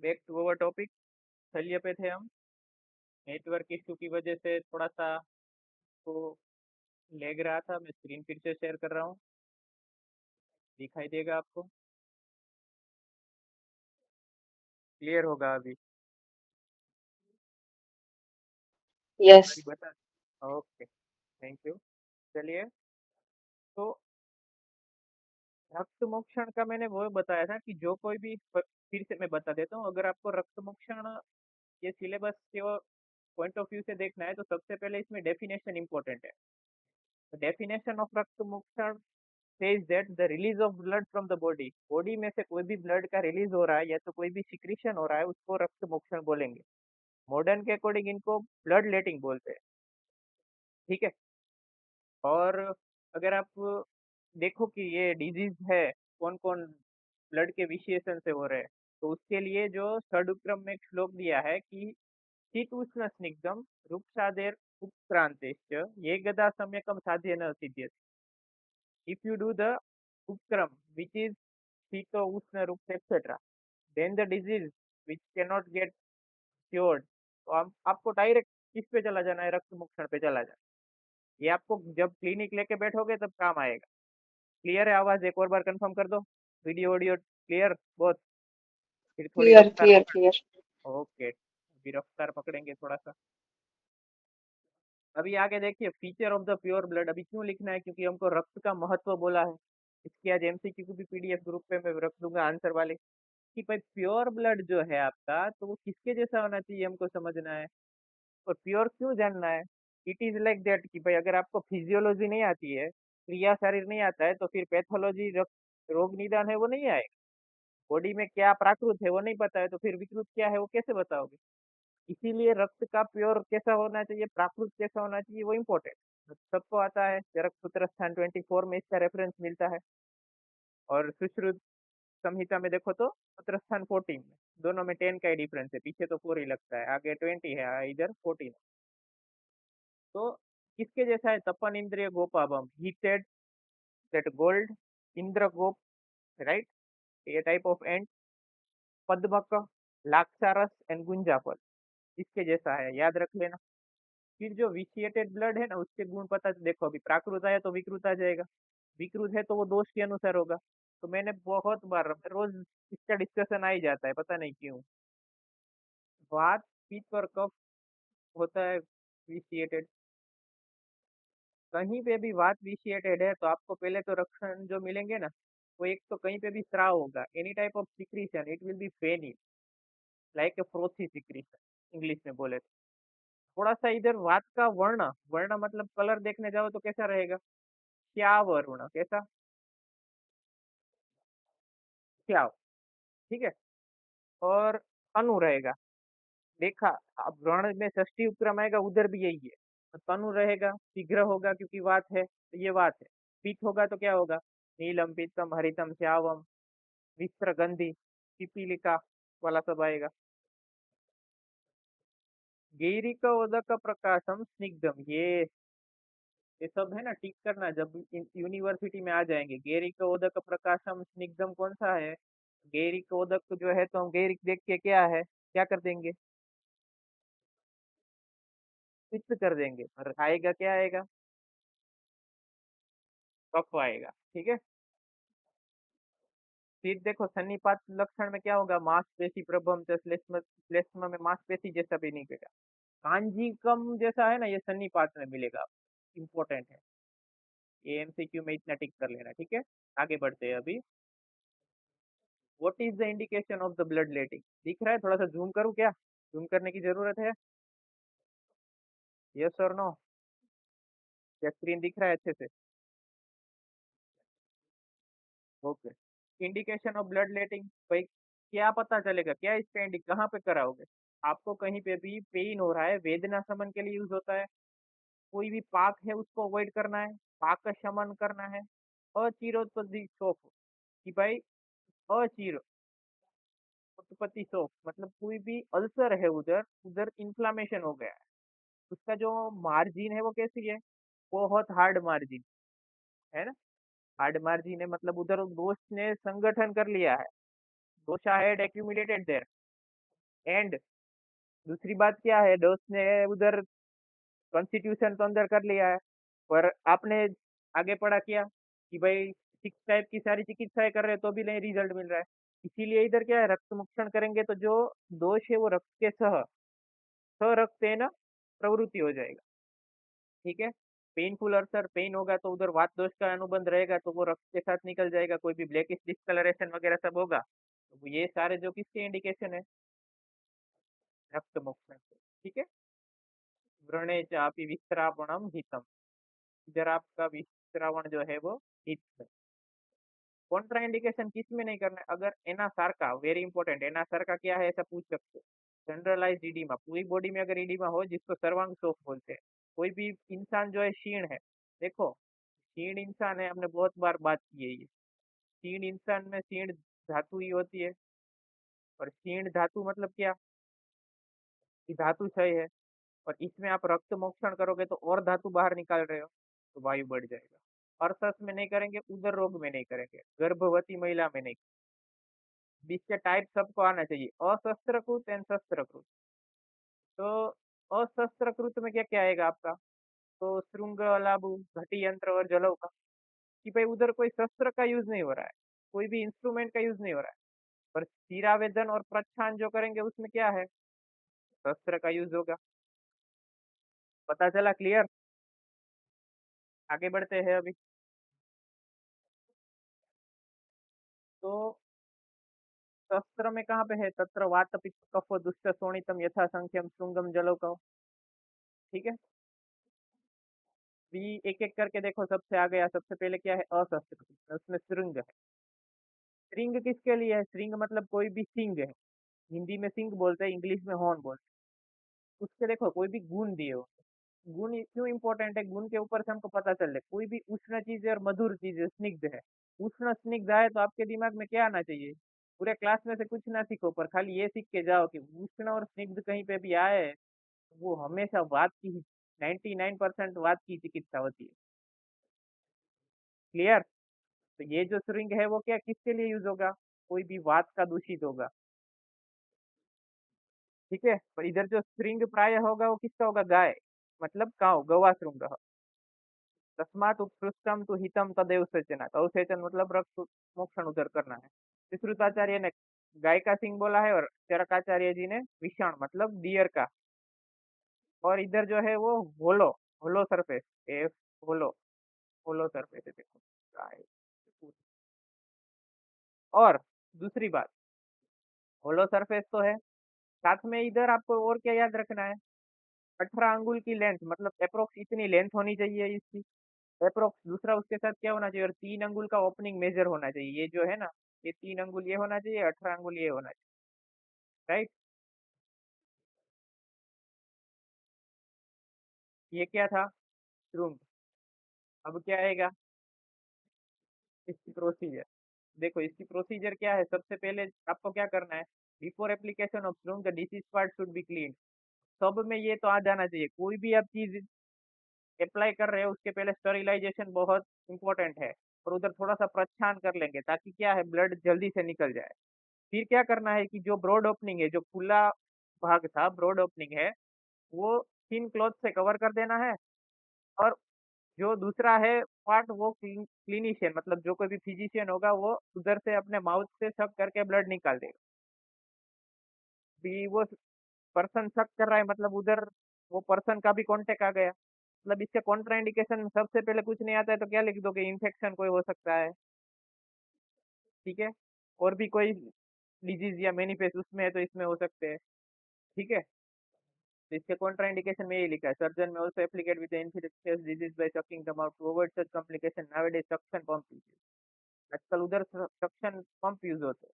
Back to our topic. स्थल्य पे थे हम। नेटवर्क इशू की वजह से थोड़ा सा को लैग रहा था। मैं स्क्रीन फिर से शेयर कर रहा हूँ। दिखाई देगा आपको? क्लियर होगा अभी? यस। अभी बता। Okay, thank you. चलिए, तो रक्त मोक्षण का मैंने वो बताया था कि जो कोई भी फिर से मैं बता देता हूँ। अगर आपको रक्त मोक्षण ये सिलेबस के पॉइंट ऑफ व्यू से देखना है तो सबसे पहले इसमें डेफिनेशन इंपॉर्टेंट है। डेफिनेशन ऑफ रक्त मोक्षण says that the release of blood from the body, body में से कोई भी ब्लड का रिलीज हो रहा है या तो कोई भी सिक्रीशन हो रहा है उसको रक्त मोक्षण बोलेंगे। मॉडर्न के अकॉर्डिंग इनको ब्लड लेटिंग बोलते हैं। ठीक है। और अगर आप देखो कि ये डिजीज है कौन कौन ब्लड के विशेषण से हो रहे हैं, तो उसके लिए जो षडुक्रम में एक श्लोक दिया है कि शीत उष्ण स्निग्धम रुक्षादेर उत्क्रांतेश्च ये गदा सम्यकम साध्य न सिद्ध्यति। if you do the ukram which is शीतो उष्ण रूप etcetera, then the disease which cannot get cured, तो आपको डायरेक्ट किस पे चला जाना है? रक्त मोक्षण पे चला जाना। ये आपको जब क्लिनिक लेके बैठोगे तब काम आएगा। क्लियर है? आवाज एक और बार कंफर्म कर दो। वीडियो ऑडियो क्लियर बहुत? फिर थोड़ी क्लियर रफ्तार क्लियर पकड़। क्लियर। ओके, अभी रफ्तार पकड़ेंगे थोड़ा सा। अभी आगे देखिए, feature of the pure blood अभी क्यों लिखना है? क्योंकि हमको रक्त का महत्व बोला है। इसकी आज एमसीक्यू की भी पीडीएफ ग्रुप पे मैं रख दूंगा आंसर वाले, कि भाई प्योर ब्लड जो है आपका तो वो किसके जैसा होना चाहिए हमको समझना है। और प्योर क्यों जानना है? इट इज लाइक दैट कि भाई अगर आपको फिजियोलॉजी नहीं आती है, क्रिया शरीर नहीं आता है, तो फिर पैथोलॉजी रोग निदान है वो नहीं आएगा। बॉडी में क्या प्राकृत है वो नहीं पता है, तो फिर विकृत क्या है वो कैसे बताओगे? इसीलिए रक्त का प्योर कैसा होना चाहिए, प्राकृत कैसा होना चाहिए, वो इम्पोर्टेंट सबको आता है। चरक सूत्र स्थान 24 में इसका रेफरेंस मिलता है। और सुश्रुत संहिता में देखो तो सूत्र स्थान 14 में। दोनों में 10 का ही डिफरेंस है, पीछे तो 4 ही लगता है, आगे 20 है, इधर 14। तो किसके जैसा है? तपन इंद्रिय गोपाभम, ही सेड दैट गोल्ड, इंद्र गोप, राइट, ये टाइप ऑफ एंड, पद्मक, लाक्षारस एंड गुंजाफल, इसके जैसा है, याद रख लेना। फिर जो विशिएटेड ब्लड है ना उसके गुण पता देखो, अभी प्राकृत आया तो विकृत आ जाएगा, विकृत है तो वो दोष के अनुसार होगा। तो मैंने बहुत बार रोज इसका डिस्कशन आ ही जाता है, पता नहीं क्यों। वात, पित्त और कफ होता है विशिएटेड। कहीं पे भी वात विशिएटेड है तो आपको पहले तो रक्षण जो मिलेंगे ना, वो एक तो कहीं पे भी स्राव होगा, any type of secretion, it will be फेनी, like a frothy secretion English में बोले तो। थोड़ा सा इधर वात का वर्ण, वर्ण मतलब कलर देखने जाओ तो कैसा रहेगा? क्या वर्ण कैसा? क्या? ठीक है। और अनु रहेगा। देखा, अब वर्ण में षष्ठी उपक्रम आएगा उधर भी यही है। तो तनु रहेगा, शीघ्र होगा क्योंकि वात है तो ये वात है। पीत होगा तो क्या होगा? नीलम पीतम हरितम श्यावम, विस्त्र गंधी, पिपीलिका वाला सब आएगा। गैरिक उदक प्रकाशम स्निग्धम, ये सब है ना, टिक करना जब यूनिवर्सिटी में आ जाएंगे। गैरिक उदक प्रकाशम स्निग्धम कौन सा है? गैरिक उदक जो है, तो हम गैरिक देख के क्या है क्या कर देंगे? पित्त कर देंगे, और आएगा क्या आएगा? कफ आएगा। ठीक है। फिर देखो सन्निपात लक्षण में क्या होगा? मांसपेशी प्रभम से श्लेष्म, श्लेष्म में मांसपेशी जैसा भी निकलेगा। कांजीकम जैसा है ना, ये सन्निपात में मिलेगा। इंपॉर्टेंट है, ये एमसीक्यू में इतना टिक कर लेना। ठीक है, आगे बढ़ते हैं अभी। What is the indication of the blood letting? दिख रहा है? थोड़ा सा जूम करूँ क्या? जूम करने की जरूरत है? यस और नो? क्या स्क्रीन दिख रहा है अच्छे से? Okay. Indication of blood letting भाई, क्या पता चलेगा? क्या इसका इंडिक कहाँ पे कराओगे? आपको कहीं पे भी पेन हो रहा है, वेदना शमन के लिए यूज होता है। कोई भी पाक है उसको अवॉइड करना है, पाक का शमन करना है। अचिरोत्पत्ति शोफ, कि भाई अचिर उत्पत्ति शोफ मतलब कोई भी अल्सर है उधर, उधर इन्फ्लामेशन हो गया है, उसका जो मार्जिन है वो कैसी है? बहुत हार्ड मार्जिन है ना। हार्ड मार्जिन है मतलब उधर दोष ने संगठन कर लिया है, दोषा हैड एक्यूमुलेटेड देयर, एंड दूसरी बात क्या है, डोस ने उधर कॉन्स्टिट्यूशन तो अंदर कर लिया है, पर आपने आगे पढ़ा क्या कि भाई सिक्स टाइप की सारी चिकित्साएं कर रहे हैं तो भी नहीं रिजल्ट मिल रहा है। इसीलिए इधर क्या है, रक्त मोक्षण करेंगे तो जो दोष है वो रक्त के रक्तेन प्रवृत्ति हो जाएगा। ठीक है, पेनफुल अल्सर पेन होगा तो उधर वात दोष का अनुबंध रहेगा तो वो रक्त के साथ निकल जाएगा, कोई भी ब्लैकिश डिस्कलरेशन वगैरह सब होगा तो ये सारे जो किसके इंडिकेशन है, रक्त मोक्षण के। ठीक है, व्रणे चापि विस्त्रावणम हितम, इधर आपका विस्त्रावण जो है वो हित है। कॉन्ट्रा इंडिकेशन किस में नहीं करना है, अगर एना सार का, वेरी इंपॉर्टेंट, एना सार का क्या है ऐसा पूछ सकते हो। जनरलाइज ईडीमा, पूरी बॉडी में अगर ईडीमा हो जिसको सर्वांग शोथ बोलते हैं, कोई भी इंसान जो है क्षीण है, देखो क्षीण इंसान है, हमने बहुत बार बात की है ये, क्षीण इंसान में क्षीण धातु ही होती है, और क्षीण धातु मतलब क्या, कि धातु क्षय है, और इसमें आप रक्त मोक्षण करोगे तो और धातु बाहर निकाल रहे हो तो वायु बढ़ जाएगा। अर्थस में नहीं करेंगे, उदर रोग में नहीं करेंगे, गर्भवती महिला में नहीं। इसके टाइप सबको आना चाहिए, अशस्त्रकृत एंड शस्त्रकृत। तो अशस्त्रकृत में क्या क्या आएगा आपका, तो श्रृंग अलाबु घटी यंत्र और जलव का, कि भाई उधर कोई शस्त्र का यूज नहीं हो रहा है, कोई भी इंस्ट्रूमेंट का यूज नहीं हो रहा है, पर शिरावेदन और प्रच्छान जो करेंगे उसमें क्या है, शस्त्र का यूज होगा। पता चला, क्लियर। आगे बढ़ते हैं अभी। तो शस्त्र में कहाँ पे है, तत्र वात पित्त कफो दुष्ट शोणितम यथा संख्यम श्रृंगम जलो कहो। ठीक है, भी एक एक करके देखो, सबसे आ गया, सबसे पहले क्या है, अशस्त्र, उसमें श्रृंग है। श्रृंग किसके लिए है, श्रृंग मतलब कोई भी सिंग है, हिंदी में सिंग बोलते हैं, इंग्लिश में हॉर्न बोलते हैं। उसके देखो कोई भी गुण दिए हो, गुण क्यों इंपॉर्टेंट है, गुण के ऊपर से हमको पता चल रहा है, कोई भी उष्ण चीज है और मधुर चीज है, स्निग्ध है, उष्ण स्निग्ध आए तो आपके दिमाग में क्या आना चाहिए, पूरे क्लास में से कुछ ना सीखो पर खाली ये सीख के जाओ कि उष्ण और स्निग्ध कहीं पे भी आए, वो हमेशा वात की, 99% वात की चिकित्सा होती है। क्लियर। तो ये जो श्रृंग है वो क्या किसके लिए यूज होगा, कोई भी वात का दूषित होगा। ठीक है, पर इधर जो श्रृंग प्राय होगा वो किसका होगा, गाय, मतलब काव, गवा श्रृंग। तस्मात उत्कृष्टम तो हितम तदेव सेचना, अवसेचन मतलब रक्त मोक्षण उधर करना है। विश्रुताचार्य ने गाय का सिंह बोला है, और चरकाचार्य जी ने विषाण मतलब डियर का। और इधर जो है वो होलो, होलो सरफेस, ए होलो, होलो सरफेस है, देखो गाय। और दूसरी बात, होलो सरफेस तो है, साथ में इधर आपको और क्या याद रखना है, 18 अंगुल की लेंथ, मतलब अप्रोक्स इतनी लेंथ होनी चाहिए इसकी, अप्रोक्स। दूसरा उसके साथ क्या होना चाहिए, और 3 अंगुल का ओपनिंग मेजर होना चाहिए, ये जो है ना, ये 3 अंगुल ये होना चाहिए, 18 अंगुल ये होना चाहिए, राइट। ये क्या था, श्रुंग। अब क्या आएगा, इसकी प्रोसीजर। देखो इसकी प्रोसीजर क्या है, सबसे पहले आपको क्या करना है, बिफोर एप्लीकेशन ऑफ श्रुंग the disease part should be clean. सब में ये तो आ जाना चाहिए, कोई भी आप चीज अप्लाई कर रहे हो उसके पहले स्टरिलाइजेशन बहुत इंपॉर्टेंट है, और उधर थोड़ा सा प्रच्छान कर लेंगे ताकि क्या है, ब्लड जल्दी से निकल जाए। फिर क्या करना है कि जो ब्रॉड ओपनिंग है, जो खुला भाग था, ब्रॉड ओपनिंग है, वो थिन क्लॉथ से कवर कर देना है। और जो दूसरा है पार्ट, वो क्लिनिशियन मतलब जो कोई भी फिजिशियन होगा वो उधर से अपने माउथ से सक करके ब्लड निकाल देगा। भी वो पर्सन शक कर रहा है मतलब उधर वो पर्सन का भी कांटेक्ट आ गया, मतलब इसके कॉन्ट्राइंडिकेशन सबसे पहले कुछ नहीं आता है तो क्या लिख दोगे, इन्फेक्शन कोई हो सकता है। ठीक है, और भी कोई डिजीज या मैनिफेस्ट उसमें है तो इसमें हो सकते हैं। ठीक है, तो इसके कॉन्ट्राइंडिकेशन में ये लिखा है, सर्जन में also applicate with infectious disease by sucking them out to avoid such complication, nowadays suction pump. आजकल उधर सक्शन पंप यूज होते हैं,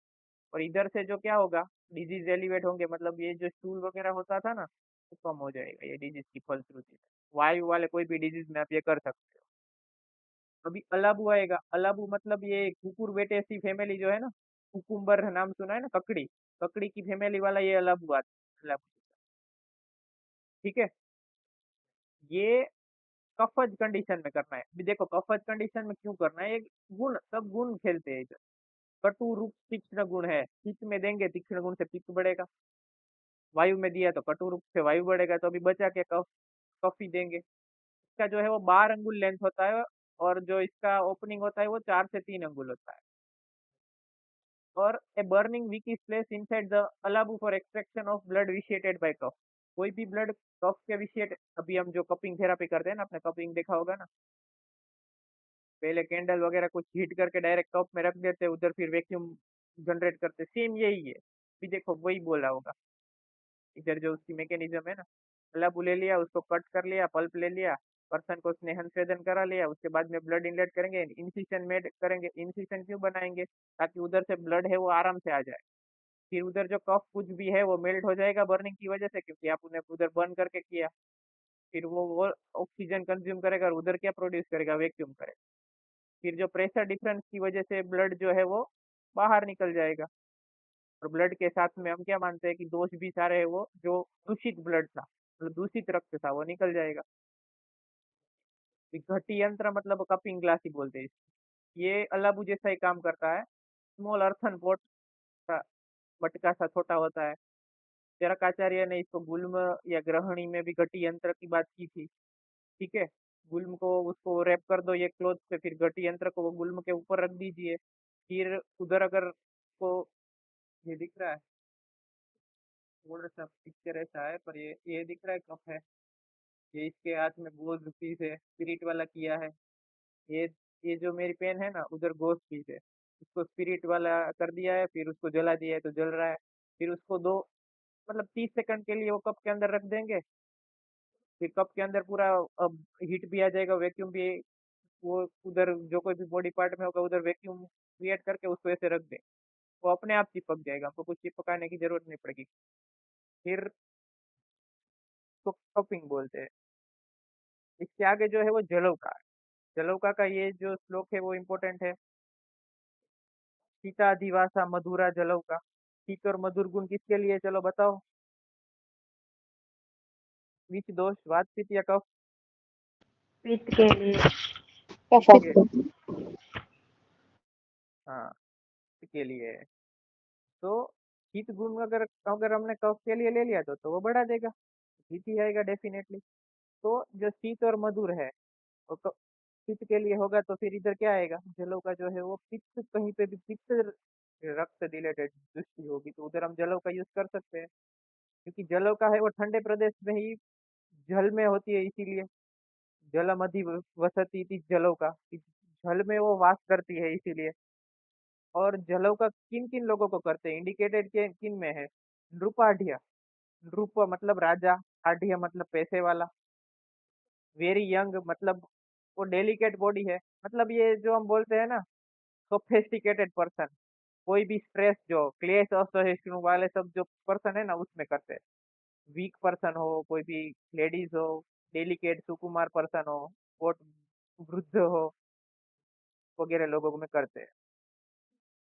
और इधर से जो क्या होगा, डिजीज एलिवेट होंगे, मतलब ये जो स्टूल वगैरह होता था ना वो कम हो जाएगा, ये डिजीज की फलश्रुति है। वायु वाले कोई भी डिजीज में आप ये कर सकते हो। अभी अलाबू आएगा, अलाबू मतलब ये कुकुर बेटेसी फैमिली जो है ना, कुकुम्बर नाम सुना है ना, ककड़ी, ककड़ी की फैमिली वाला ये अलाबू आता है, अलाबू। ठीक है, ये कफज कंडीशन में करना है। अभी देखो कफज कंडीशन में क्यों करना है, एक गुण, सब गुण खेलते हैं इधर। कटु रूप तीक्ष्ण गुण है, पित्त में देंगे तीक्ष्ण गुण से पित्त बढ़ेगा। वायु में दिया तो कटु रूप से वायु बढ़ेगा, तो अभी बचा के कफ, कफ ही देंगे। इसका जो है वो 12 अंगुल लेंथ होता है, और जो इसका ओपनिंग होता है वो 4 से 3 अंगुल होता है। और a burning wick is place inside the अलाबू for extraction of blood vitiated by कफ। कोई भी ब्लड कफ के विशिएट, अभी हम जो कपिंग थेरापी करते हैं ना, आपने कपिंग देखा होगा ना, पहले कैंडल वगैरह कुछ हीट करके डायरेक्ट कप में रख देते, उधर फिर वैक्यूम जनरेट करते, सेम यही है। भी देखो वही बोला होगा, इधर जो उसकी मैकेनिज्म है ना, अलाबू ले लिया, उसको कट कर लिया, पल्प ले लिया, पर्सन को स्नेहन स्वेदन करा लिया, उसके बाद में ब्लड इनलेट करेंगे, इंसिशन मेड करेंगे। इंसिशन क्यों बनाएंगे? ताकि उधर से ब्लड है वो आराम से आ जाए। फिर उधर जो कफ कुछ भी है वो मेल्ट हो जाएगा बर्निंग की वजह से, क्योंकि आपने उधर बर्न करके किया। फिर वो ऑक्सीजन कंज्यूम करेगा और उधर क्या प्रोड्यूस करेगा? वैक्यूम करेगा। फिर जो प्रेशर डिफरेंस की वजह से ब्लड जो है वो बाहर निकल जाएगा। और ब्लड के साथ में हम क्या मानते हैं कि दोष भी सारे है वो जो दूषित ब्लड था, मतलब दूषित रक्त था, वो निकल जाएगा। घटी यंत्र मतलब कपिंग ग्लास ही बोलते हैं इसको। ये अलाबू जैसा ही काम करता है। स्मॉल अर्थन पॉट का मटका सा छोटा होता है। चरकाचार्य ने इसको गुल्म या ग्रहणी में भी घटी यंत्र की बात की थी। ठीक है, गुल्म को उसको रैप कर दो ये क्लोथ से, फिर घटी यंत्र को वो गुल्म के ऊपर रख दीजिए। फिर उधर अगर को, ये दिख रहा है, थोड़ा सा पिक्चर ऐसा है पर ये दिख रहा है कप है। ये इसके हाथ में गोज पीस है, स्पिरिट वाला किया है। ये ये जो मेरी पेन है ना, उधर गोज पीस है, उसको स्पिरिट वाला कर दिया है, फिर उसको जला दिया है तो जल रहा है। फिर उसको दो, मतलब 30 सेकंड के लिए वो कप के अंदर रख देंगे। फिर कप के अंदर पूरा अब हीट भी आ जाएगा, वैक्यूम भी, वो उधर जो कोई भी बॉडी पार्ट में होगा उधर वैक्यूम क्रिएट करके उसको ऐसे रख दें, वो अपने आप चिपक जाएगा, हमको कुछ चिपकाने की जरूरत नहीं पड़ेगी। फिर तो कपिंग बोलते हैं। इसके आगे जो है वो जलौका है। जलौका का ये जो श्लोक है वो इम्पोर्टेंट है। सीताधिवासा मधुरा जलौका। शीत और मधुर गुण किसके लिए? चलो बताओ। विच दोष, वात पित्त या कफ? पित्त के लिए। कफ ठीक है, को। हाँ, पित्त के लिए है। तो शीत गुण अगर अगर हमने कफ के लिए ले लिया तो वो बढ़ा देगा, शीत ही आएगा डेफिनेटली। तो जो शीत और मधुर है वो पित्त के लिए होगा, तो फिर इधर क्या आएगा? जलों का जो है वो पित्त, कहीं पे भी पित्त रक्त रिलेटेड दृष्टि होगी तो उधर हम जलों का यूज कर सकते हैं। क्योंकि जलों का है वो ठंडे प्रदेश में ही जल में होती है, इसीलिए जलमधि वसती थी जलों का, जल में वो वास करती है इसीलिए। और जलों का किन किन लोगों को करते हैं? इंडिकेटेड के किन में है? नृपाढ़। नृप मतलब राजा, आढ़ मतलब पैसे वाला, वेरी यंग मतलब वो डेलिकेट बॉडी है, मतलब ये जो हम बोलते हैं ना सोफेस्टिकेटेड पर्सन। कोई भी स्ट्रेस जो क्लेश असहिष्णु वाले सब जो पर्सन है ना उसमें करते हैं। वीक पर्सन हो, कोई भी लेडीज हो, डेलिकेट सुकुमार पर्सन हो, और वृद्ध हो, वगैरह लोगों में करते हैं।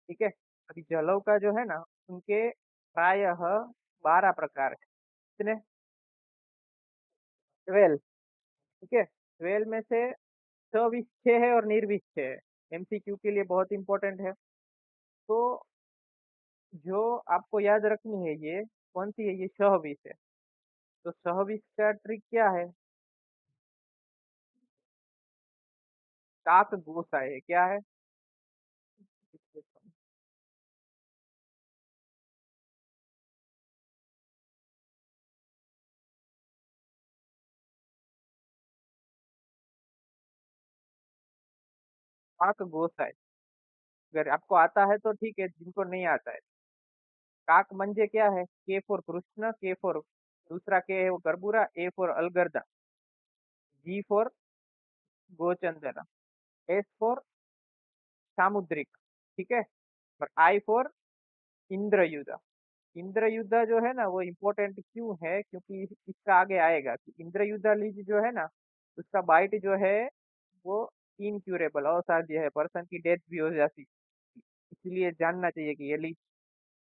ठीक है, अभी जलव का जो है ना, उनके प्रायः 12 प्रकार है। कितने? 12। ठीक है, 12 में से 6 विष 6 है और निर्विष 6 है। एमसीक्यू के लिए बहुत इंपॉर्टेंट है। तो जो आपको याद रखनी है ये कौन सी है? ये सहविष है। तो सहविष का ट्रिक क्या है? काक गोसा है, क्या है? काक गोसा है। अगर आपको आता है तो ठीक है, जिनको नहीं आता है। काक मंजे क्या है? के फॉर कृष्ण, के फॉर दूसरा के है वो कर्बूरा, ए फॉर अलगर्दा, जी फॉर गोचंदन, एस फॉर सामुद्रिक। ठीक है, और आई फॉर इंद्रयुधा। इंद्रयुद्धा जो है ना वो इम्पोर्टेंट क्यों है? क्योंकि इसका आगे आएगा कि इंद्रयुद्धा लीज जो है ना, उसका बाइट जो है वो इनक्यूरेबल असाध्य है, पर्सन की डेथ भी हो जाती। इसलिए जानना चाहिए कि ये लीच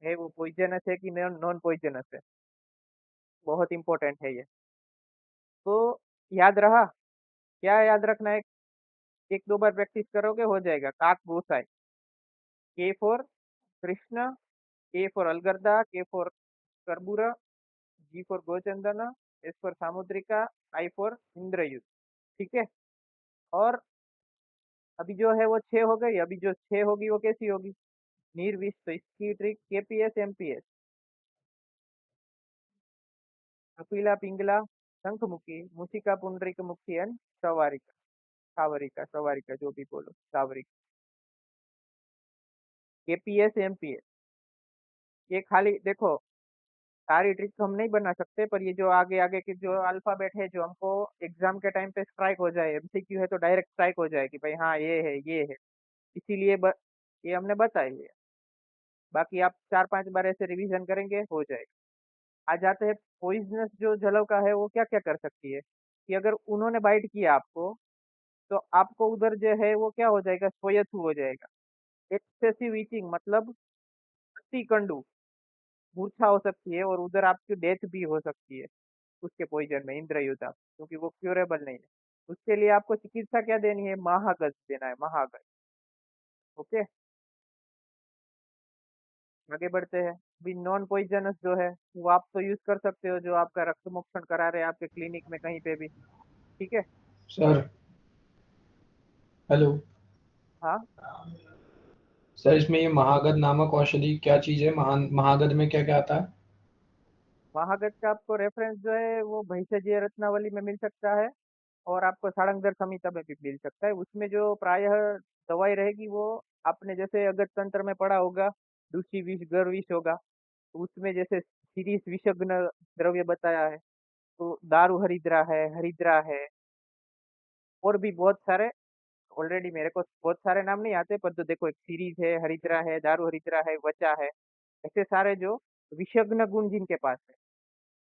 है वो पॉइजनस है कि नॉन पॉइजनस है। बहुत इंपॉर्टेंट है ये। तो याद रहा? क्या याद रखना है? एक दो बार प्रैक्टिस करोगे हो जाएगा। काक गोसाई, के फॉर कृष्ण, ए फॉर अलगर्दा, के फॉर कर्बूरा, G फॉर गोचंदना, S फॉर सामुद्रिका, I फॉर इंद्रयुत। ठीक है। और अभी जो है वो 6 हो गई, अभी जो 6 होगी वो कैसी होगी? निर्विष, तो इसकी ट्रिक KPS MPS। कपिला, पिंगला, शंखमुखी, मुसिका, पुंडरीक मुखी एंड सवारिका, सावरिका, सवारिका जो भी बोलो, सावरिका। KPS MPS ये खाली देखो, सारी ट्रिक हम नहीं बना सकते, पर ये जो आगे आगे के जो अल्फाबेट है जो हमको एग्जाम के टाइम पे स्ट्राइक हो जाए, MCQ है तो डायरेक्ट स्ट्राइक हो जाए कि भाई हाँ ये है ये है, इसीलिए ये हमने बताई है। बाकी आप 4-5 बार ऐसे रिवीजन करेंगे हो जाएगा। आ जाते हैं पॉइजनस जो जलव का है वो क्या क्या कर सकती है, कि अगर उन्होंने बाइट किया आपको तो आपको उधर जो है वो क्या हो जाएगा, स्वायत्तु हो जाएगा। एक्सेसिव ईचिंग मतलब अति कंडू, मूर्छा हो सकती है और उधर आपकी डेथ भी हो सकती है उसके पॉइजन में, इंद्रयुत आप, क्योंकि वो क्यूरेबल नहीं है। उसके लिए आपको चिकित्सा क्या देनी है, महागज देना है, महागज। ओके, आगे बढ़ते हैं। अभी नॉन पॉइजनस जो है वो आप तो यूज कर सकते हो, जो आपका रक्त मोक्षण करा रहे हैं आपके क्लिनिक में कहीं पे भी। ठीक है। Sir hello. हाँ, सर इसमें ये महागद नामक औषधि क्या चीज़ है? महागद में क्या क्या आता है? महागज का आपको रेफरेंस जो है वो भैषजीय रत्नावली में मिल सकता है, और आपको सारंगधर संहिता में भी मिल सकता है। उसमें जो प्रायः दवाई रहेगी वो आपने जैसे अगस्त तंत्र में पढ़ा होगा, दूषी विष गर विष होगा, तो उसमें जैसे सीरीस विषग्न द्रव्य बताया है, तो दारू हरिद्रा है, और भी बहुत सारे। ऑलरेडी मेरे को बहुत सारे नाम नहीं आते, पर जो देखो एक सीरीज है, हरिद्रा है, दारू हरिद्रा है, वचा है, ऐसे सारे जो विषग्न गुण जिनके पास है,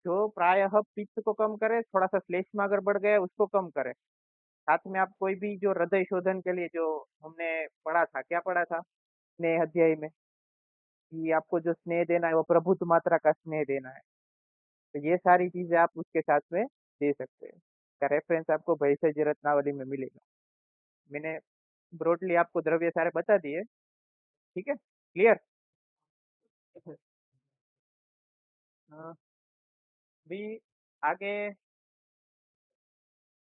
जो प्रायः पित्त को कम करे, थोड़ा सा श्लेष्मा अगर बढ़ गया है, उसको कम करे। साथ में आप कोई भी जो हृदय शोधन के लिए जो हमने पढ़ा था, क्या पढ़ा था स्नेह अध्याय में, कि आपको जो स्नेह देना है वो प्रभुत मात्रा का स्नेह देना है, तो ये सारी चीजें आप उसके साथ में दे सकते हैं। का रेफरेंस आपको भैषज रत्नावली में मिलेगा। मैंने ब्रॉडली आपको द्रव्य सारे बता दिए। ठीक है, क्लियर। भी आगे,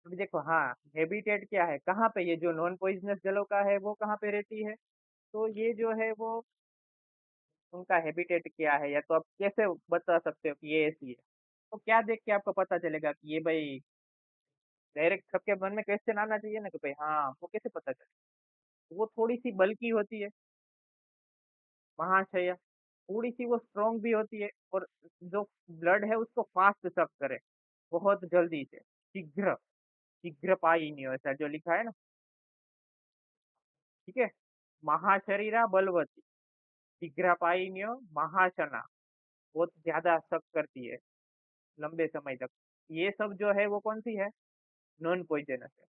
अभी देखो, हाँ, हैबिटेट क्या है, कहाँ पे ये जो नॉन पॉइजनस जलों का है वो कहाँ पे रहती है, तो ये जो है वो उनका हैबिटेट क्या है, या तो आप कैसे बता सकते हो कि ये ऐसी है, तो क्या देख के आपको पता चलेगा कि ये भाई, डायरेक्ट सबके मन में क्वेश्चन आना चाहिए ना कि भाई हाँ, वो कैसे पता चले। वो थोड़ी सी बल्की होती है, महाशय, थोड़ी सी वो स्ट्रोंग भी होती है, और जो ब्लड है उसको फास्ट सक करे, बहुत जल्दी से, शीघ्र, शीघ्र पाई नहीं हो, ऐसा जो लिखा है ना। ठीक है। महाशरीरा बलवती, शीघ्र पाई नहीं हो, महाशना, बहुत ज्यादा सक करती है लंबे समय तक। ये सब जो है वो कौन सी है, नॉन पॉइजनस है।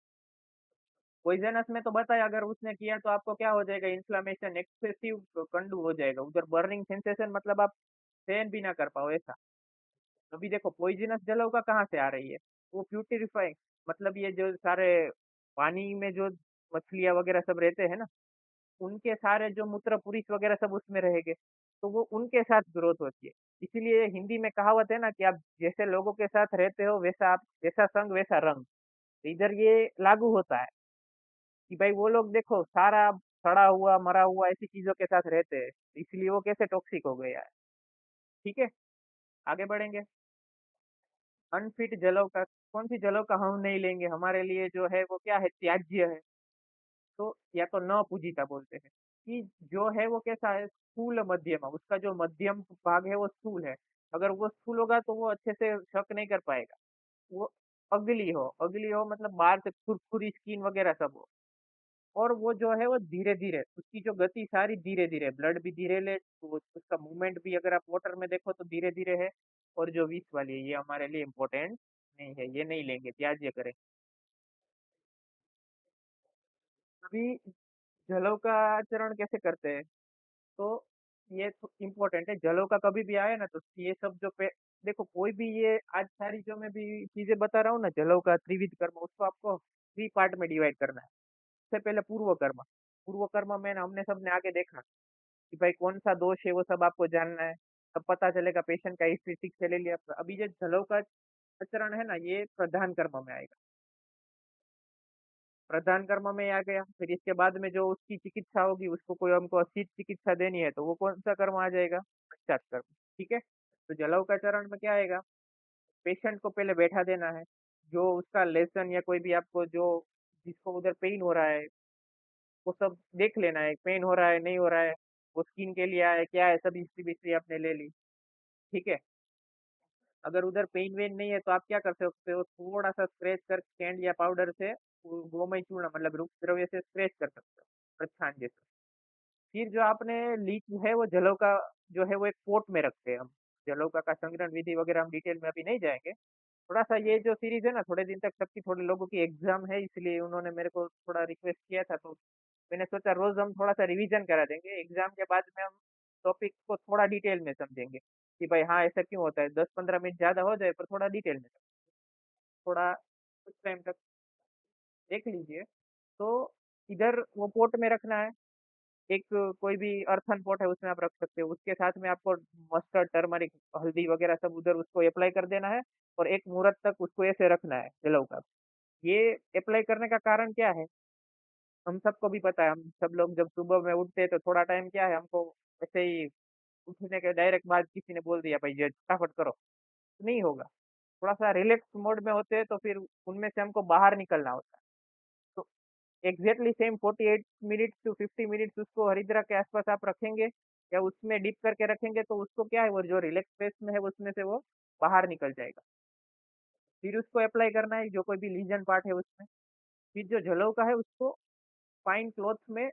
पॉइजनस में तो बताया, अगर उसने किया तो आपको क्या हो जाएगा, इन्फ्लामेशन, एक्सेसिव कंडू हो जाएगा, उधर बर्निंग सेंसेशन, मतलब आप सहन भी ना कर पाओ ऐसा। अभी देखो पॉइजनस जलौका कहाँ से आ रही है, वो प्यूरिफाइंग, मतलब ये जो सारे पानी में जो मछलियाँ वगैरह सब रहते हैं ना, उनके सारे जो मूत्र पुरुष वगैरह सब उसमें रहेंगे, तो वो उनके साथ ग्रोथ होती है। इसीलिए हिंदी में कहावत है ना कि आप जैसे लोगों के साथ रहते हो वैसा आप, जैसा संग वैसा रंग। तो इधर ये लागू होता है कि भाई वो लोग देखो सारा सड़ा हुआ मरा हुआ ऐसी चीजों के साथ रहते हैं, तो इसलिए वो कैसे टॉक्सिक हो गया है। ठीक है, आगे बढ़ेंगे। अनफिट जलों का, कौन सी जलों का हम नहीं लेंगे, हमारे लिए जो है वो क्या है, त्याज्य है। तो या तो न पूजिता बोलते हैं, कि जो है वो कैसा है, स्थूल मध्यम, उसका जो मध्यम भाग है वो स्थूल है। अगर वो स्थूल होगा तो वो अच्छे से शक नहीं कर पाएगा। वो अगली हो मतलब बाहर से खुरखुरी स्किन वगैरह सब हो, और वो जो है वो धीरे धीरे, उसकी जो गति सारी धीरे धीरे, ब्लड भी धीरे ले, तो उसका मूवमेंट भी अगर आप वाटर में देखो तो धीरे धीरे है। और जो विष वाली है ये हमारे लिए इम्पोर्टेंट नहीं है, ये नहीं लेंगे, त्याज्य करें। अभी जलों का आचरण कैसे करते हैं, तो ये इम्पोर्टेंट है, जलों का कभी भी आए ना तो ये सब जो पे, देखो कोई भी ये आज सारी जो मैं भी चीजें बता रहा हूँ ना, जलों का त्रिविध कर्म, उसको आपको 3 पार्ट में डिवाइड करना है। सबसे पहले पूर्व कर्म, पूर्व कर्म में ना हमने सबने आगे देखा कि भाई कौन सा दोष है वो सब आपको जानना है। तब पता चलेगा पेशेंट का हिस्ट्री ठीक से ले लिया। अभी जो जलों का आचरण है ना, ये प्रधान कर्म में आएगा। प्रधान कर्म में आ गया, फिर इसके बाद में जो उसकी चिकित्सा होगी, उसको कोई हमको शीत चिकित्सा देनी है, तो वो कौन सा कर्म आ जाएगा? पश्चात कर्म। ठीक है, तो जलाऊ का चरण में क्या आएगा? पेशेंट को पहले बैठा देना है, जो उसका लेसन या कोई भी आपको जो जिसको उधर पेन हो रहा है, वो सब देख लेना है, पेन हो रहा है नहीं हो रहा है, वो स्किन के लिए आया क्या है, सब हिस्ट्री बिस्ट्री आपने ले ली। ठीक है, अगर उधर पेन वेन नहीं है तो आप क्या कर सकते हो, थोड़ा सा स्क्रैच कर कैंड या पाउडर से वो गोमय चूर्ण मतलब रूप द्रव्य से स्क्रैच कर सकते हो, प्रच्छान जैसे। फिर जो आपने लीच है वो जलों का जो है वो एक पोट में रखते हैं हम। जलों का संग्रहण विधि वगैरह हम डिटेल में अभी नहीं जाएंगे। थोड़ा सा ये जो सीरीज है ना, थोड़े दिन तक सबकी थोड़े लोगों की एग्जाम है, इसलिए उन्होंने मेरे को थोड़ा रिक्वेस्ट किया था, तो मैंने सोचा रोज हम थोड़ा सा रिवीजन करा देंगे, एग्जाम के बाद में हम टॉपिक को थोड़ा डिटेल में समझेंगे कि भाई हाँ ऐसा क्यों होता है। 10-15 मिनट ज्यादा हो जाए पर थोड़ा डिटेल में थोड़ा कुछ टाइम तक देख लीजिए। तो इधर वो पोट में रखना है, एक कोई भी अर्थन पॉट है उसमें आप रख सकते हो, उसके साथ में आपको मस्टर्ड टर्मरिक हल्दी वगैरह सब उधर उसको अप्लाई कर देना है, और एक मुहूर्त तक उसको ऐसे रखना है जलौ का। ये अप्लाई करने का कारण क्या है, हम सबको भी पता है, हम सब लोग जब सुबह में उठते हैं तो थोड़ा टाइम क्या है हमको ऐसे ही उठने के डायरेक्ट बाद किसी ने बोल दिया भाई ये फटाफट करो, तो नहीं होगा। थोड़ा सा रिलैक्स मोड में होते हैं तो फिर उनमें से हमको बाहर निकलना होता है। तो exactly same 48 minutes to 50 minutes उसको हरिद्रा के आसपास आप रखेंगे या उसमें डिप करके रखेंगे, तो उसको क्या है वो जो रिलैक्स फेस में है उसमें से वो बाहर निकल जाएगा। फिर उसको अप्लाई करना है जो कोई भी लीजन पार्ट है उसमें। फिर जो जलों का है उसको फाइन क्लॉथ में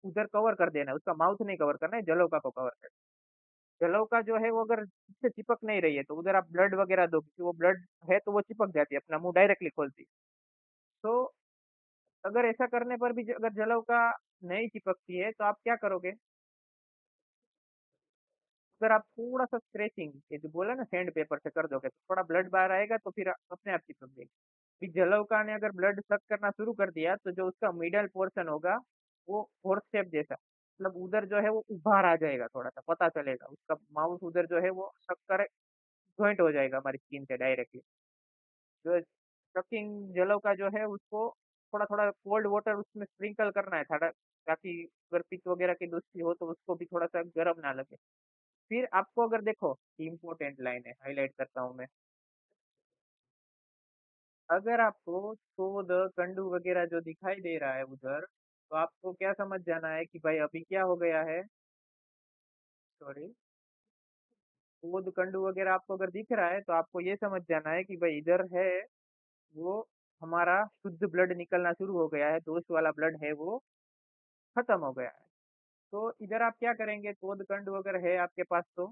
उधर कवर कर देना है, उसका माउथ नहीं कवर करना है, जलों का को कवर करना है। जलों का जो है वो अगर इससे चिपक नहीं रही है तो उधर आप ब्लड वगैरह दो, क्योंकि वो ब्लड है तो वो चिपक जाती है, अपना मुंह डायरेक्टली खोलती है। तो अगर ऐसा करने पर भी अगर जलों का नहीं चिपकती है तो आप क्या करोगे, अगर आप थोड़ा सा स्क्रैचिंग ये जो बोला ना सैंड पेपर से कर दोगे तो थोड़ा ब्लड बाहर आएगा, तो फिर अपने आप चिपक जाएगी। फिर जलौका ने अगर ब्लड सक करना शुरू कर दिया तो जो उसका मिडल पोर्शन होगा वो हॉर्स शेप जैसा, मतलब उधर जो है वो उभार आ जाएगा, थोड़ा सा पता चलेगा उसका माउथ उधर जो है वो सक कर ज्वाइंट हो जाएगा हमारी स्किन से डायरेक्टली। जो सकिंग जलो का जो है उसको थोड़ा थोड़ा कोल्ड वाटर उसमें स्प्रिंकल करना है थोड़ा, ताकि अगर पित्त वगैरह की दोस्ती हो तो उसको भी थोड़ा सा गर्म ना लगे। फिर आपको अगर देखो, इम्पोर्टेंट लाइन है हाईलाइट करता हूँ मैं, अगर आपको शोध कंडू वगैरह जो दिखाई दे रहा है उधर, तो आपको क्या समझ जाना है कि भाई अभी क्या हो गया है, सॉरी, शोध कंडू वगैरह आपको अगर दिख रहा है तो आपको ये समझ जाना है कि भाई इधर है वो हमारा शुद्ध ब्लड निकलना शुरू हो गया है, दोष वाला ब्लड है वो खत्म हो गया है। तो इधर आप क्या करेंगे, शोध कंडू अगर है आपके पास तो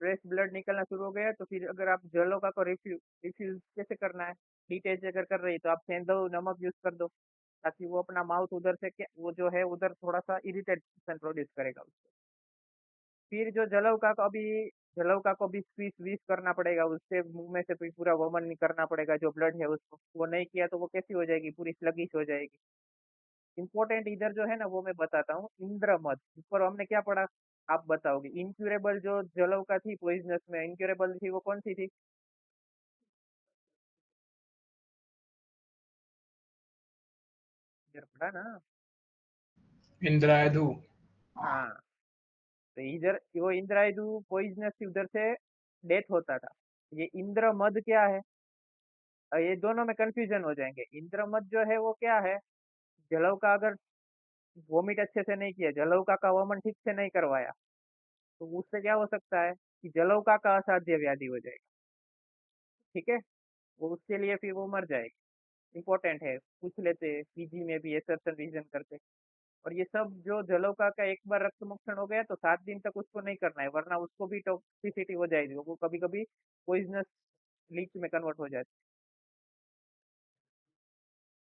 फ्रेश ब्लड निकलना शुरू हो गया है, तो फिर अगर आप जलोका को रिफ्यूज कैसे करना है, डिटेच अगर कर रही है तो आप सेंधव नमक यूज कर दो, ताकि वो अपना माउथ उधर से वो जो है उधर थोड़ा सा इरिटेशन प्रोड्यूस करेगा उससे। फिर जो जलौका को अभी जलौका को भी स्क्वीज स्वीज करना पड़ेगा, उससे मुंह में से भी पूरा वमन नहीं करना पड़ेगा जो ब्लड है उसको, वो नहीं किया तो वो कैसी हो जाएगी, पूरी स्लगिश हो जाएगी। इंपॉर्टेंट इधर जो है ना वो मैं बताता हूँ, इंद्र मध ऊपर हमने क्या पढ़ा, आप बताओगे। इनक्यूरेबल जो जलौका थी पॉइजनस में इनक्यूरेबल थी वो कौन सी थी, इधर पढ़ा ना। इंद्रायधु। हाँ, तो इधर वो इंद्रायदु पॉइजनस थी, उधर से डेथ होता था। ये इंद्र मद क्या है, ये दोनों में कंफ्यूजन हो जाएंगे। इंद्र मद जो है वो क्या है, जलव का अगर वोमिट अच्छे से नहीं किया, जलौका का वमन ठीक से नहीं करवाया, तो उससे क्या हो सकता है कि जलौका का असाध्य व्याधि हो जाएगा। ठीक है, वो उसके लिए फिर वो मर जाएगी। इंपॉर्टेंट है, पूछ लेते पीजी में भी एक्सर्शन रीजन करते। और ये सब जो जलौका का एक बार रक्त मोक्षण हो गया तो 7 दिन तक उसको नहीं करना है, वरना उसको भी टॉक्सिसिटी हो जाएगी, वो कभी कभी पॉइजनस लीच में कन्वर्ट हो जाती है।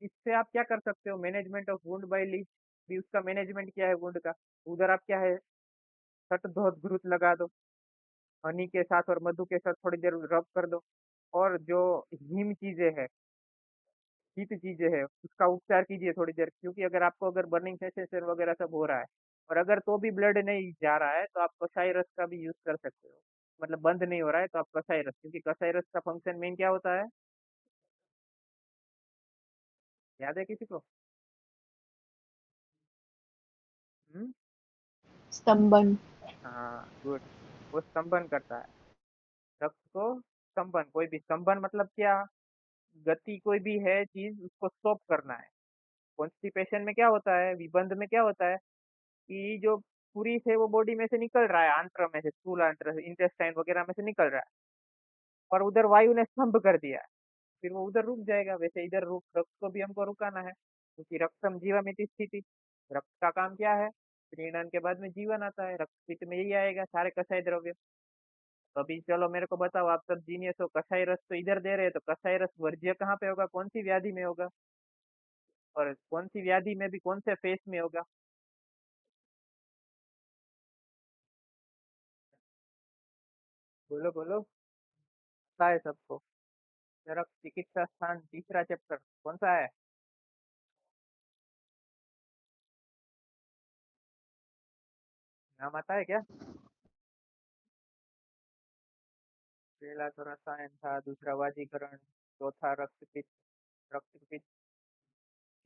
इससे आप क्या कर सकते हो, management of wound by leech भी, उसका मैनेजमेंट क्या है वुंड का, उधर आप क्या है सट धोत घृत लगा दो, हनी के साथ और मधु के साथ थोड़ी देर रब कर दो, और जो हिम चीजें है शीत चीजें है उसका उपचार कीजिए थोड़ी देर, क्योंकि अगर आपको अगर बर्निंग सेंसेशन वगैरह सब हो रहा है और अगर तो भी ब्लड नहीं जा रहा है तो आप कसाई रस का भी यूज कर सकते हो। मतलब बंद नहीं हो रहा है तो आप कसाई रस, क्योंकि कसाई रस का फंक्शन मेन क्या होता है, याद है किसी को? हम्म। स्तंभन। हाँ गुड। वो स्तंभन करता है रक्त को। स्तंभन, कोई भी स्तंभन मतलब क्या, गति कोई भी है चीज उसको स्टॉप करना है। कॉन्स्टिपेशन में क्या होता है, विबंध में क्या होता है कि जो पूरी से वो बॉडी में से निकल रहा है, आंत्र में से, स्थूल आंत्र इंटेस्टाइन वगैरह में से निकल रहा है, पर उधर वायु ने स्तंभ कर दिया है, फिर वो उधर रुक जाएगा। वैसे इधर रुक, रक्त को भी हमको रुकाना है, क्योंकि रक्तम जीवामिति स्थिति। रक्त का काम क्या है, प्रीणन के बाद में जीवन आता है, रक्त पित्त में यही आएगा सारे कसाई द्रव्य। तो अभी चलो मेरे को बताओ, आप सब जीनियस हो, कसाई रस तो इधर दे रहे हैं, तो कसाई रस वर्ज्य कहाँ पे होगा, कौन सी व्याधि में होगा, और कौन सी व्याधि में भी कौन से फेस में होगा? बोलो बोलो, पता है सबको? जरा चिकित्सा स्थान तीसरा चैप्टर कौन सा है? नाम आता है क्या? पहला तो रसायन था, दूसरा वाजीकरण, चौथा रक्तपित्त। रक्तपित्त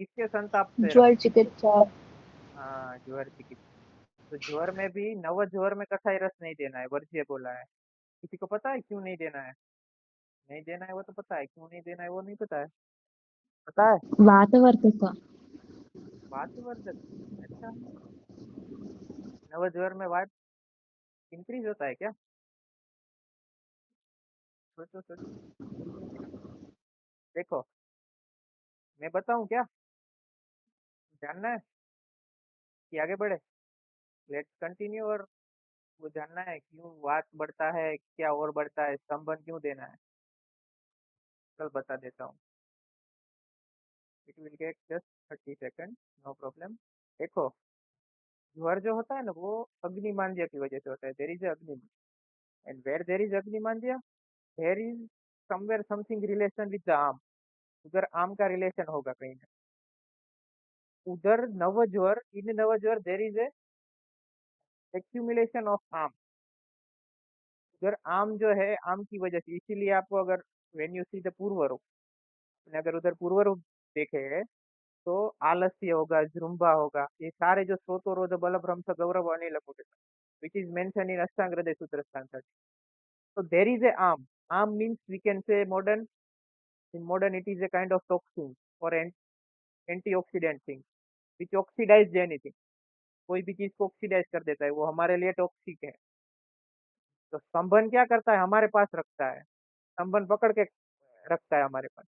किसके संताप से ज्वर चिकित्सा। हाँ ज्वर चिकित्सा। तो ज्वर में भी नव ज्वर में कसाई रस नहीं देना है, वर्ज्य बोला है। किसी को पता है क्यों नहीं देना है? नहीं देना है वो तो पता है, क्यों नहीं देना है वो नहीं पता है? पता है? वातवर्धक। वातवर्धक। अच्छा, नव ज्वर में वात इंक्रीज होता है क्या? सोचो सोचो। देखो, मैं बताऊं क्या, जानना है कि आगे बढ़े? Let's continue. और वो जानना है क्यों वात बढ़ता है, क्या और बढ़ता है, स्तंभन क्यों देना है? कल बता देता हूँ। It will get just 30 second, no problem. देखो, ज्वर जो होता है ना वो अग्निमांद्य की वजह से होता है। देर इज अग्नि, एंड वेर देर इज अग्निमांद्य, there is somewhere something relation with the arm. उधर आर्म का रिलेशन होगा कहीं ना, उधर नवज्वर, इन नवज्वर there is a accumulation of arm. उधर आर्म जो है, आर्म की वजह से, इसीलिए आपको अगर वेन यू सी द पूर्व रूप, अगर उधर पूर्व रूप देखे तो आलस्य होगा, जृंभा होगा, ये सारे जो स्रोतोरोध बल भ्रंश गौरव अनिल कुटिल, विच इज मेंशन इन अष्टांग हृदय सूत्र स्थान 30. So there is a arm. Arm means we can say modern, in modern it is a kind of toxin or antioxidant thing which oxidize anything. कोई भी चीज को ऑक्सीडाइज कर देता है, वो हमारे लिए टॉक्सिक है। तो स्तंभन क्या करता है, हमारे पास रखता है, स्तंभन पकड़ के रखता है हमारे पास।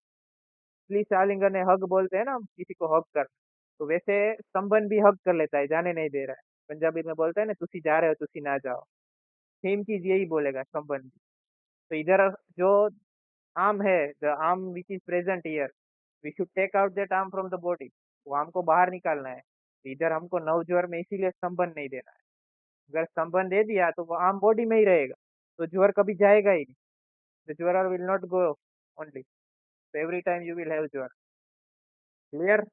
प्लीज आलिंगन है, हग बोलते हैं ना हम किसी को, हग कर, तो वैसे स्तंभन भी हग कर लेता है, जाने नहीं दे रहा है। पंजाबी में बोलता है ना, तुसी जा रहे हो तुसी ना जाओ, सेम चीज यही बोलेगा स्तंभन भी। तो इधर जो आर्म है, the arm which is present here, we should take out that arm from the body, वो आर्म को बाहर निकालना है। तो इधर हमको नवज्वर में इसीलिए स्तंभन नहीं देना है। अगर स्तंभन दे दिया तो वो आर्म बॉडी में ही रहेगा, तो ज्वर कभी जाएगा ही नहीं। द ज्वर will not go only, so every time you will have ज्वर। क्लियर?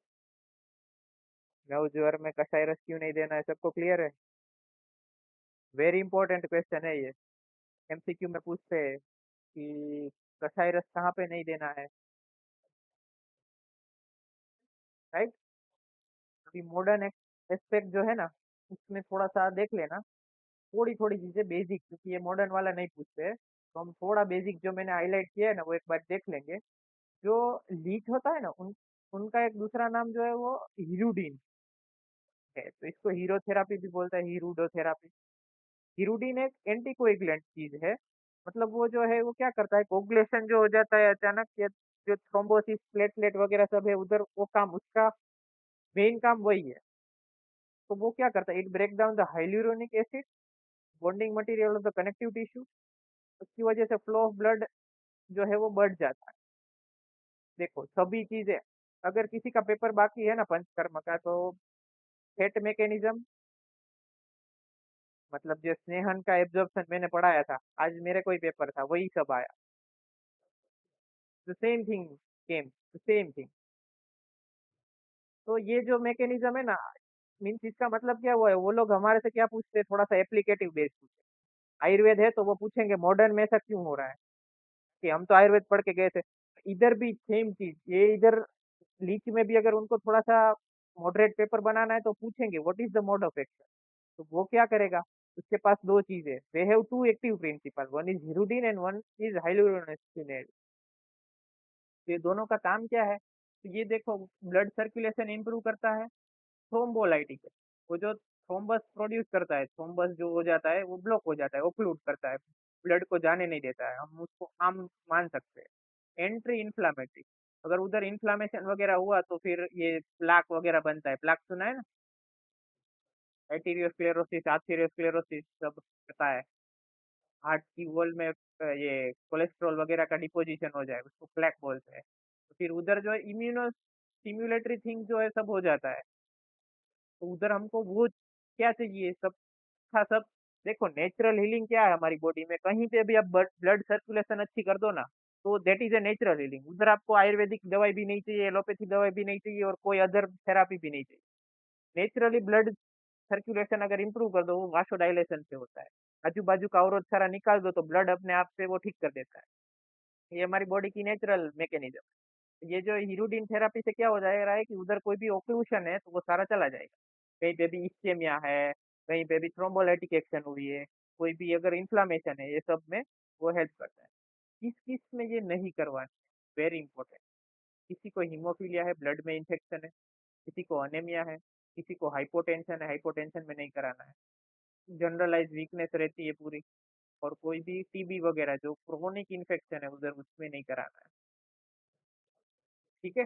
नवज्वर में कसाई रस क्यों नहीं देना है, सबको क्लियर है? वेरी इंपॉर्टेंट क्वेश्चन है ये, एमसीक्यू में पूछते हैं कि कसाई रस कहाँ पे नहीं देना है, राइट? अभी मॉडर्न एस्पेक्ट जो है ना, उसमें थोड़ा सा देख लेना, थोड़ी थोड़ी चीजें बेसिक, क्योंकि ये मॉडर्न वाला नहीं पूछते हैं, तो हम थोड़ा बेसिक जो मैंने हाईलाइट किया है ना वो एक बार देख लेंगे। जो लीच होता है ना, उनका एक दूसरा नाम जो है वो हीरुडीन है, तो इसको हीरोथेरापी भी बोलता है, हीरुडोथेरापी। हीरुडीन एक एंटीकोएगुलेंट चीज है, मतलब वो जो है वो क्या करता है, कोगुलेशन जो हो जाता है अचानक, या जो थ्रोम्बोसिस प्लेटलेट वगैरह सब है उधर, वो काम उसका मेन काम वही है। तो वो क्या करता है, it break down the hyaluronic acid, bonding material of the connective tissue, उसकी वजह से फ्लो ऑफ ब्लड जो है वो बढ़ जाता है। देखो सभी चीजें, अगर किसी का पेपर बाकी है ना पंचकर्म का, तो फेट मैकेनिज्म, मतलब जो स्नेहन का एब्जॉर्प्शन मैंने पढ़ाया था, आज मेरे कोई पेपर था वही सब आया, the same thing came, the same thing. तो ये जो मैकेनिज्म है ना, मीन्स इसका मतलब क्या हुआ है, वो लोग हमारे से क्या पूछते हैं, थोड़ा सा एप्लीकेटिव बेस्ड पूछते। आयुर्वेद है तो वो पूछेंगे मॉडर्न में ऐसा क्यों हो रहा है, कि हम तो आयुर्वेद पढ़ के गए थे। इधर भी सेम चीज, ये इधर लीच में भी अगर उनको थोड़ा सा मॉडरेट पेपर बनाना है तो पूछेंगे what is the mode of action. तो वो क्या करेगा, उसके पास दो चीजें, they have two active principle, one is hirudin and one is hyaluronic. ये दोनों का काम क्या है, तो ये देखो ब्लड सर्कुलेशन इंप्रूव करता है, थ्रोम्बोलाइटिक, वो जो थ्रोम्बस प्रोड्यूस करता है, थ्रोम्बस जो हो जाता है वो ब्लॉक हो जाता है, ओक्लूड करता है, ब्लड को जाने नहीं देता है, हम उसको आम मान सकते हैं। एंट्री इन्फ्लामेटरी, अगर उधर इन्फ्लामेशन वगैरह हुआ तो फिर ये प्लाक वगैरह बनता है, प्लाक सुना है ना, एटीरियोस्क्लेरोसिस, आर्थेरियोस्क्लेरोसिस सब पता है। हार्ट की वॉल में ये कोलेस्ट्रॉल वगैरह का डिपोजिशन हो जाए उसको प्लेक बोलते हैं। तो फिर उधर जो है इम्यूनो स्टिम्युलेटरी थिंग जो है सब हो जाता है। तो उधर हमको वो क्या चाहिए, सब था सब। देखो नेचुरल हीलिंग क्या है हमारी बॉडी में, कहीं पे भी आप ब्लड सर्कुलेशन अच्छी कर दो ना, तो that is a natural healing. उधर आपको आयुर्वेदिक दवाई भी नहीं चाहिए, एलोपैथी दवाई भी नहीं चाहिए, और कोई अदर थेरापी भी नहीं चाहिए। नेचुरली ब्लड सर्कुलेशन अगर इंप्रूव कर दो, वो वासोडाइलेशन से होता है। आजू बाजू का अवरोध सारा निकाल दो तो ब्लड अपने आप से वो ठीक कर देता है। ये हमारी बॉडी की नेचुरल मैकेनिज्म। ये जो हीरोडिन थेरापी से क्या हो जाएगा है कि उधर कोई भी ओक्लूशन है तो वो सारा चला जाएगा। कहीं पे भी इस्केमिया है, कहीं पे भी थ्रोम्बोलाइटिक एक्शन हुई है, कोई भी अगर इन्फ्लामेशन है, ये सब में वो हेल्प करता है। किस किस में ये नहीं करवाना, वेरी इंपॉर्टेंट। किसी को हीमोफीलिया है, ब्लड में इन्फेक्शन है, किसी को अनेमिया है, किसी को हाइपोटेंशन है, हाइपोटेंशन में नहीं कराना है। जनरलाइज वीकनेस रहती है पूरी, और कोई भी टीबी वगैरह जो क्रोनिक इन्फेक्शन है उधर उसमें नहीं कराना है। ठीक है,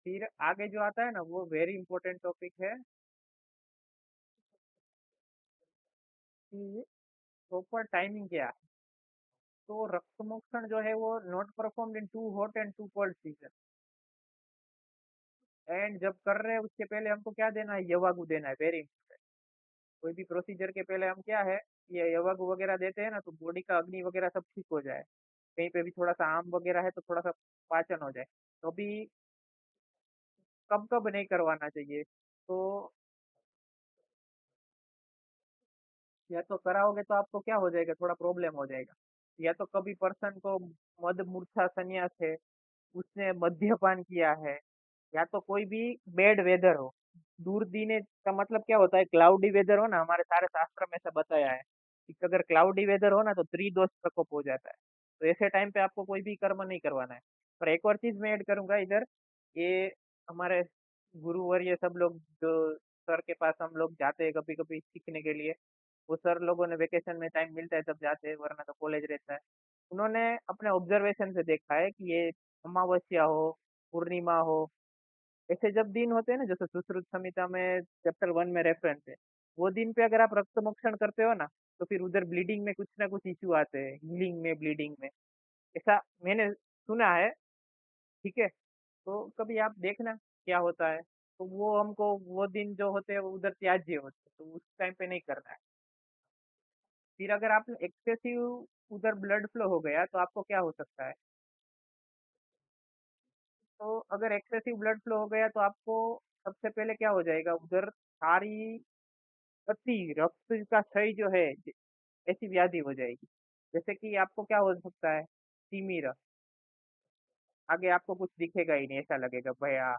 फिर आगे जो आता है ना वो वेरी इंपॉर्टेंट टॉपिक है कि प्रॉपर टाइमिंग क्या है। तो रक्त मोक्षण जो है वो not performed in too hot and too cold season. And जब कर रहे हैं उसके पहले हमको क्या देना है, यवागु देना है, वेरी इंपॉर्टेंट। कोई भी प्रोसीजर के पहले हम क्या है, ये यवागु वगैरह देते हैं ना, तो बॉडी का अग्नि वगैरह सब ठीक हो जाए। कहीं पे भी थोड़ा सा आम वगैरह है तो थोड़ा सा पाचन हो जाए। तो भी कब कब नहीं करवाना चाहिए, तो या तो कराओगे तो आपको क्या हो जाएगा, थोड़ा प्रॉब्लम हो जाएगा। या तो कभी पर्सन को मद मूर्छा संन्यास है, उसने मद्यपान किया है, या तो कोई भी बैड वेदर हो। दूरदीने का मतलब क्या होता है, क्लाउडी वेदर हो ना, हमारे सारे शास्त्र में ऐसा बताया है कि अगर क्लाउडी वेदर हो ना तो त्रिदोष प्रकोप हो जाता है। तो ऐसे टाइम पे आपको कोई भी कर्म नहीं करवाना है। पर एक और चीज मैं ऐड करूंगा इधर, ये हमारे गुरुवर्य सब लोग जो सर के पास हम लोग जाते हैं कभी कभी सीखने के लिए, वो सर लोगों ने वेकेशन में टाइम मिलता है तब जाते हैं, वरना तो कॉलेज रहता है। उन्होंने अपने ऑब्जर्वेशन से देखा है कि ये अमावस्या हो, पूर्णिमा हो, ऐसे जब दिन होते हैं ना, जैसे सुश्रुत संहिता में चैप्टर 1 में रेफरेंस है, वो दिन पे अगर आप रक्त मोक्षण करते हो ना, तो फिर उधर ब्लीडिंग में कुछ ना कुछ इश्यू आते हैं, हीलिंग में, ब्लीडिंग में, ऐसा मैंने सुना है। ठीक है, तो कभी आप देखना क्या होता है। तो वो हमको वो दिन जो होते हैं वो उधर त्याज्य होते हैं, तो उस टाइम पे नहीं करना है। फिर अगर आप एक्सेसिव उधर ब्लड फ्लो हो गया तो आपको क्या हो सकता है, तो अगर एक्सेसिव ब्लड फ्लो हो गया तो आपको सबसे पहले क्या हो जाएगा, उधर सारी अति रक्त का क्षय जो है, ऐसी व्याधि हो जाएगी। जैसे कि आपको क्या हो सकता है, तिमिर, आगे आपको कुछ दिखेगा ही नहीं, ऐसा लगेगा भैया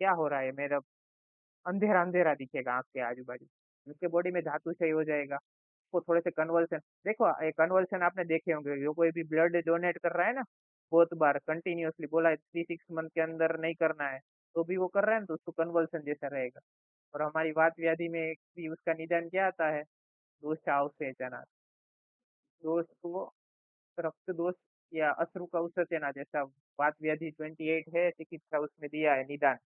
क्या हो रहा है मेरा, अंधेरा अंधेरा दिखेगा आंख के आजू बाजू, उनके बॉडी में धातु क्षय हो जाएगा। को थोड़े से कन्वर्सन, देखो ये कन्वर्सन आपने देखे होंगे, जो कोई भी ब्लड डोनेट कर रहा है ना, बहुत बार कंटिन्यूअसली बोला है 3-6 मंथ के अंदर नहीं करना है, तो भी वो कर रहा है ना, तो उसको कन्वर्सन जैसा रहेगा। और हमारी वात व्याधि में भी उसका निदान क्या आता है, दोष अवसेचना, दोष को रक्त दोष या अश्रु का उत्सर्जना जैसा। वात व्याधि 28 है चिकित्सा, उसमें दिया है निदान।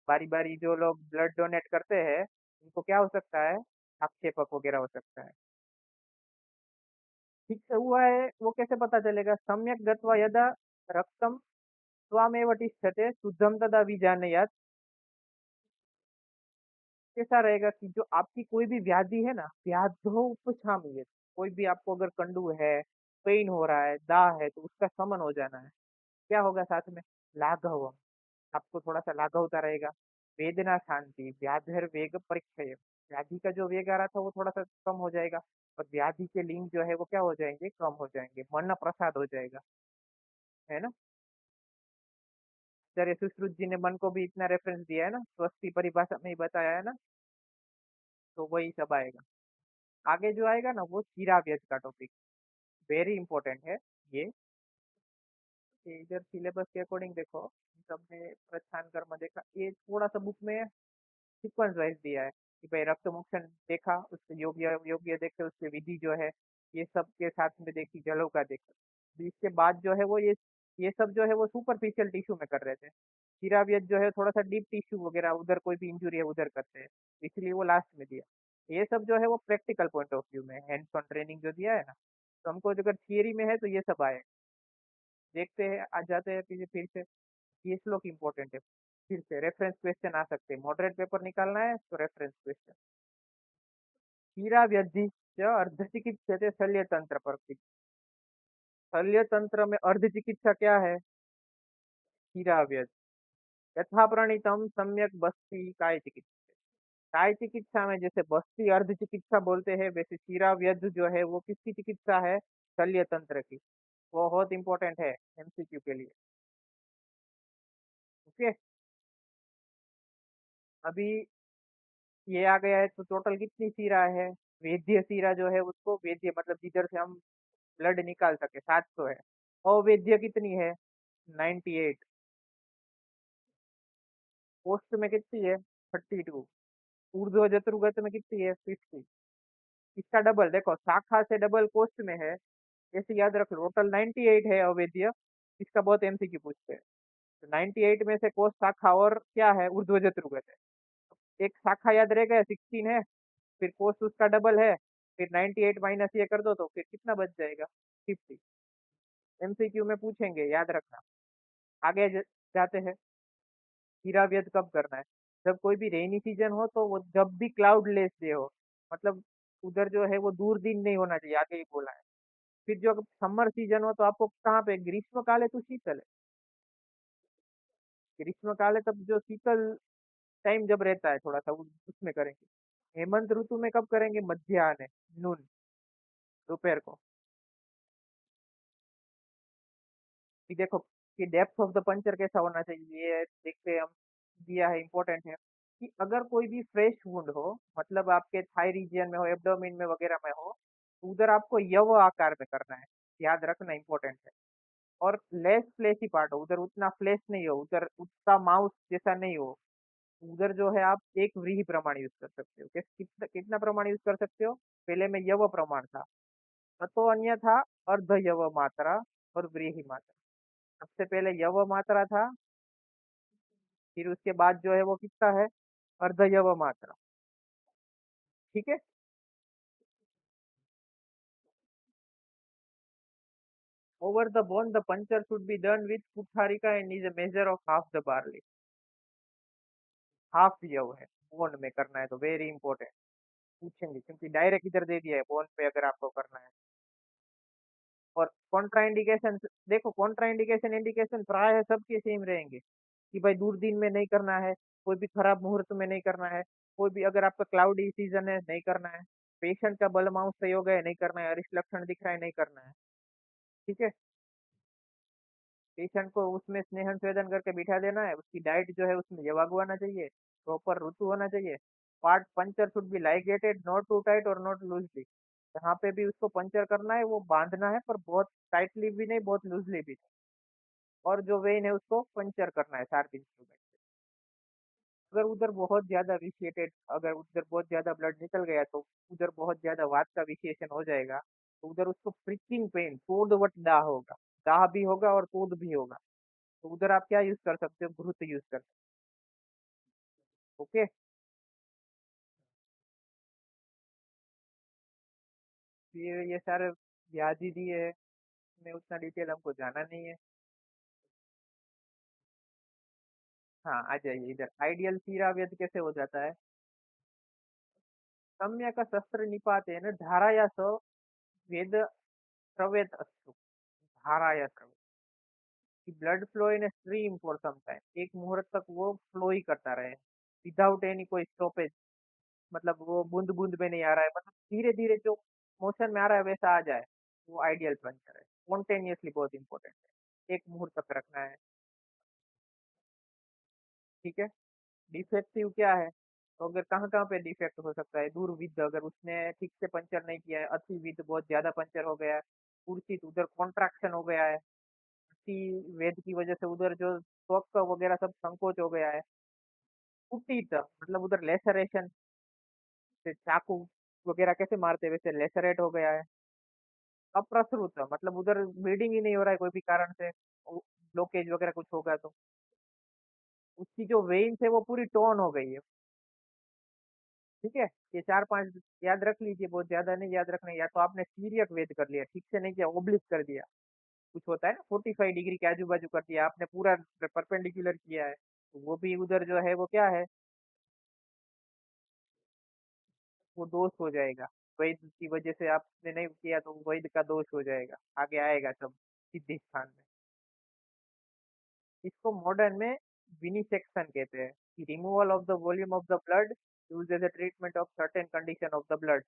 बारी बारी जो लोग ब्लड डोनेट करते हैं उनको क्या हो सकता है, आक्षेपक वगैरह हो सकता है। ठीक से हुआ है वो कैसे पता चलेगा, सम्यक गत्वा यदा रक्तम स्वामेव तिष्ठते शुद्धम तदा विजानयात्। कैसा रहेगा कि जो आपकी कोई भी व्याधि है ना, व्याधो उपशामयेत्, कोई भी आपको अगर कंडू है, पेन हो रहा है, दाह है, तो उसका शमन हो जाना है। क्या होगा साथ में, लाघव, आपको थोड़ा सा लाघवता रहेगा। वेदना शांति, व्याधिर वेग परिक्षय। व्याधि का जो वेग आ रहा था वो थोड़ा सा कम हो जाएगा, और व्याधि के लिंग जो है वो क्या हो जाएंगे, कम हो जाएंगे, मन प्रसाद हो जाएगा, है ना। आचार्य सुश्रुत जी ने मन को भी इतना रेफरेंस दिया है ना, स्वस्थ परिभाषा में ही बताया है ना, तो वही सब आएगा। आगे जो आएगा ना वो शीराव्यज का टॉपिक, वेरी इंपॉर्टेंट है ये। ये इधर सिलेबस के अकॉर्डिंग देखो, सबने प्रस्थान कर्म देखा, ये थोड़ा सा बुक में सीक्वेंस वाइज दिया है कि भाई रक्त मोक्षण देखा, उसके योग्य योग्य देखे, उसके विधि जो है ये सब के साथ में देखी, जलों का देखा। तो इसके बाद जो है वो ये सब जो है वो सुपरफिशियल टिश्यू में कर रहे थे। शीराव्यज जो है थोड़ा सा डीप टिश्यू वगैरह, उधर कोई भी इंजुरी है उधर करते हैं, इसलिए वो लास्ट में दिया। ये सब जो है वो प्रैक्टिकल पॉइंट ऑफ व्यू में हैंड्स ऑन ट्रेनिंग जो दिया है ना, तो हमको अगर थियरी में है तो ये सब आए, देखते हैं, आ जाते हैं पीछे फिर से। ये श्लोक इंपॉर्टेंट है, फिर से रेफरेंस क्वेश्चन आ सकते हैं, मॉडरेट पेपर निकालना है तो रेफरेंस क्वेश्चन। शीरा व्यधि अर्ध चिकित्सा शल्य तंत्र पर। शल्य तंत्र में अर्ध चिकित्सा क्या है, शीरा व्यध। यथा प्रणीतम सम्यक बस्ती काय चिकित्सा। काय चिकित्सा में जैसे बस्ती अर्ध चिकित्सा बोलते हैं, वैसे शीरा व्यध जो है वो किसकी चिकित्सा है, शल्य तंत्र की। बहुत इंपॉर्टेंट है एमसीक्यू के लिए। ओके, अभी ये आ गया है तो टोटल कितनी सीरा है, वेद्य सीरा जो है उसको, वेद्य मतलब जिधर से हम ब्लड निकाल सके, 700 है। अवेद्य कितनी है, 98। पोस्ट में कितनी है, 32। ऊर्ध्व जत्रुगत में कितनी है, 50। इसका डबल देखो, शाखा से डबल कोष्ठ में है, ऐसे याद रख लो। टोटल 98 है अवेद्य। इसका बहुत एमसीक्यू पूछते हैं। तो 98 में से कोष्ठ शाखा और क्या है, ऊर्ध्व जत्रुगत है। एक शाखा याद रहेगा, 16 है, फिर कोष्ठ उसका डबल है, फिर 98 माइनस ये कर दो तो फिर कितना बच जाएगा, 50। एमसीक्यू में पूछेंगे, याद रखना। आगे जाते हैं। हीरा व्यध कब करना है, जब कोई भी रेनी सीजन हो, तो वो जब भी क्लाउडलेस डे हो, मतलब उधर जो है वो दूर दिन नहीं होना चाहिए, आगे ही बोला है। फिर जो समर सीजन हो तो आपको कहाँ पे, ग्रीष्म काल है तो शीतल है, ग्रीष्म काल है तब जो शीतल टाइम जब रहता है थोड़ा सा उसमें करेंगे। हेमंत ऋतु में कब करेंगे, मध्याह्न, नून, दोपहर को। कि देखो कि डेप्थ ऑफ द पंचर कैसा होना चाहिए, ये देखते हैं हम, दिया है, इंपॉर्टेंट है। कि अगर कोई भी फ्रेश वुंड हो, मतलब आपके थाई रीजियन में हो, एब्डोमिन में वगैरह में हो, तो उधर आपको यव आकार में करना है, याद रखना, इंपॉर्टेंट है। और लेस फ्लेशी पार्ट हो, उधर उतना फ्लेश नहीं हो, उधर उतना माउस जैसा नहीं हो, उधर जो है आप एक व्रीहि प्रमाण यूज कर सकते हो। कितना कितना प्रमाण यूज कर सकते हो, पहले में यव प्रमाण था, तो अन्य था अर्ध यव मात्रा और व्रीहि मात्रा। सबसे पहले यव मात्रा था, फिर उसके बाद जो है वो कितना है, अर्ध यव मात्रा। ठीक है। Over the bone the puncture should be done with कुठारिका and is a measure of half the barley. Half यव है, बोन में करना है तो वेरी इंपॉर्टेंट, पूछेंगे क्योंकि डायरेक्ट इधर दे दिया है बोन पे अगर आपको करना है। और कॉन्ट्रा इंडिकेशन देखो, कॉन्ट्रा इंडिकेशन इंडिकेशन प्राय सबके सेम रहेंगे, कि भाई दूर दिन में नहीं करना है, कोई भी खराब मुहूर्त में नहीं करना है, कोई भी अगर आपका क्लाउडी सीजन है नहीं करना है, पेशेंट का बलमाउस संयोग है नहीं करना है, अरिष्ट लक्षण दिख रहा है नहीं करना है। ठीक है। पेशेंट को उसमें स्नेहन स्वेदन करके बिठा देना है, उसकी डाइट जो है उसमें यवागु आना चाहिए, प्रॉपर ऋतु होना चाहिए। Part puncture should be ligated, not too tight और नॉट लूजली। जहाँ पे भी उसको पंचर करना है वो बांधना है, पर बहुत टाइटली भी नहीं, बहुत लूजली भी नहीं। और जो वेन है उसको पंचर करना है शार्प इंस्ट्रूमेंट से। अगर उधर बहुत ज्यादा विशिएटेड, अगर उधर बहुत ज्यादा ब्लड निकल गया तो उधर बहुत ज्यादा वात का विशेषण हो जाएगा, तो उधर उसको प्रिकिंग पेन, तोड़ वट दाह होगा, दाह भी होगा और तोड़ भी होगा। तो उधर आप क्या यूज कर सकते हो, घृत यूज कर सकते हो। ओके। ये सारे व्याधि दिए है, में उतना डिटेल हमको जाना नहीं है। हाँ, आ जाइए इधर, आइडियल सीराव्यध कैसे हो जाता है। सम्य का शस्त्र निपाते न धारा या स वेद स्रवेत अस्तु। धारा या स्रवेत, कि blood flow in stream for some time, एक मुहूर्त तक वो फ्लो ही करता रहे। विदाउट एनी कोई स्टॉपेज, मतलब वो बूंद बूंद में नहीं आ रहा है, मतलब धीरे धीरे जो मोशन में आ रहा है वैसा आ जाए, वो आइडियल पंचर है। स्पॉन्टेनियसली बहुत इंपॉर्टेंट है, एक मुहूर्त तक रखना है। ठीक है। डिफेक्टिव क्या है, तो अगर कहाँ कहाँ पे डिफेक्ट हो सकता है, दूर विद अगर उसने ठीक से पंचर नहीं किया है, अति विद बहुत ज्यादा पंचर हो गया है, कुर्सित उधर कॉन्ट्रैक्शन हो गया है, अति वेद की वजह से उधर जो त्वक वगैरह सब संकोच हो गया है, कुटित मतलब उधर लेसरेशन से चाकू वगैरह कैसे मारते हैं वैसे लेसरेट हो गया है, अप्रसृत मतलब उधर ब्लीडिंग ही नहीं हो रहा है कोई भी कारण से, ब्लॉकेज वगैरह कुछ होगा तो उसकी जो वेन्स है वो पूरी टोन हो गई है। ठीक है। ये 4-5 याद रख लीजिए, बहुत ज्यादा नहीं याद रखना, या तो आपने सीरियक वेद कर लिया, ठीक से नहीं किया, ओब्लिक कर दिया, कुछ होता है ना 45 डिग्री के आजू बाजू कर दिया आपने, पूरा परपेंडिकुलर किया है, तो वो भी उधर जो है वो क्या है, वो दोष हो जाएगा। वैद की वजह से आपने नहीं किया तो वैद का दोष हो जाएगा, आगे आएगा तब सिद्धि स्थान में। इसको मॉडर्न में विनिसेक्शन कहते हैं, कि removal of the volume of the blood use as a treatment of certain condition of the blood.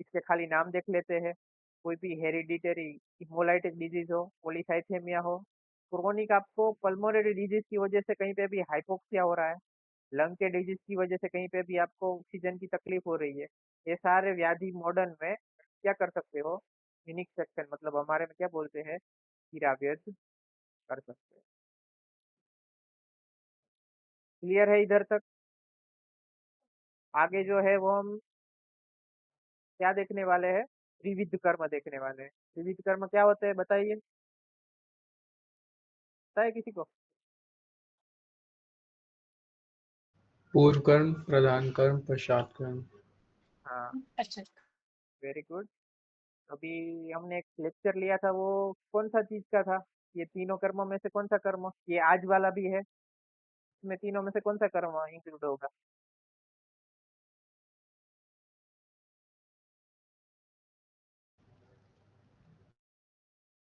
इसके खाली नाम देख लेते हैं, कोई भी हेरिडिटरी हिमोलाइटिक डिजीज हो, पॉलीसाइथेमिया हो, क्रोनिक आपको पल्मोनरी डिजीज की वजह से कहीं पे भी हाइपोक्सिया हो रहा है, लंग के डिजीज की वजह से कहीं पे भी आपको ऑक्सीजन की तकलीफ हो रही है, ये सारे व्याधि मॉडर्न में क्या कर सकते हो, क्लिनिक सेक्शन मतलब हमारे में क्या बोलते हैं, हीराव्यद कर सकते हैं। क्लियर है इधर तक। आगे जो है वो हम क्या देखने वाले हैं, त्रिविध कर्म देखने वाले हैं। त्रिविध कर्म क्या होते हैं बताइए, बताइए किसी को। पूर्व कर्म, प्रधान कर्म, पश्चात कर्म। हाँ, अच्छा। Very good. अभी हमने एक लेक्चर लिया था, वो कौन सा चीज का था, ये तीनों कर्मों में से कौन सा कर्म, ये आज वाला भी है, इसमें तीनों में से कौन सा कर्म इंक्लूड होगा।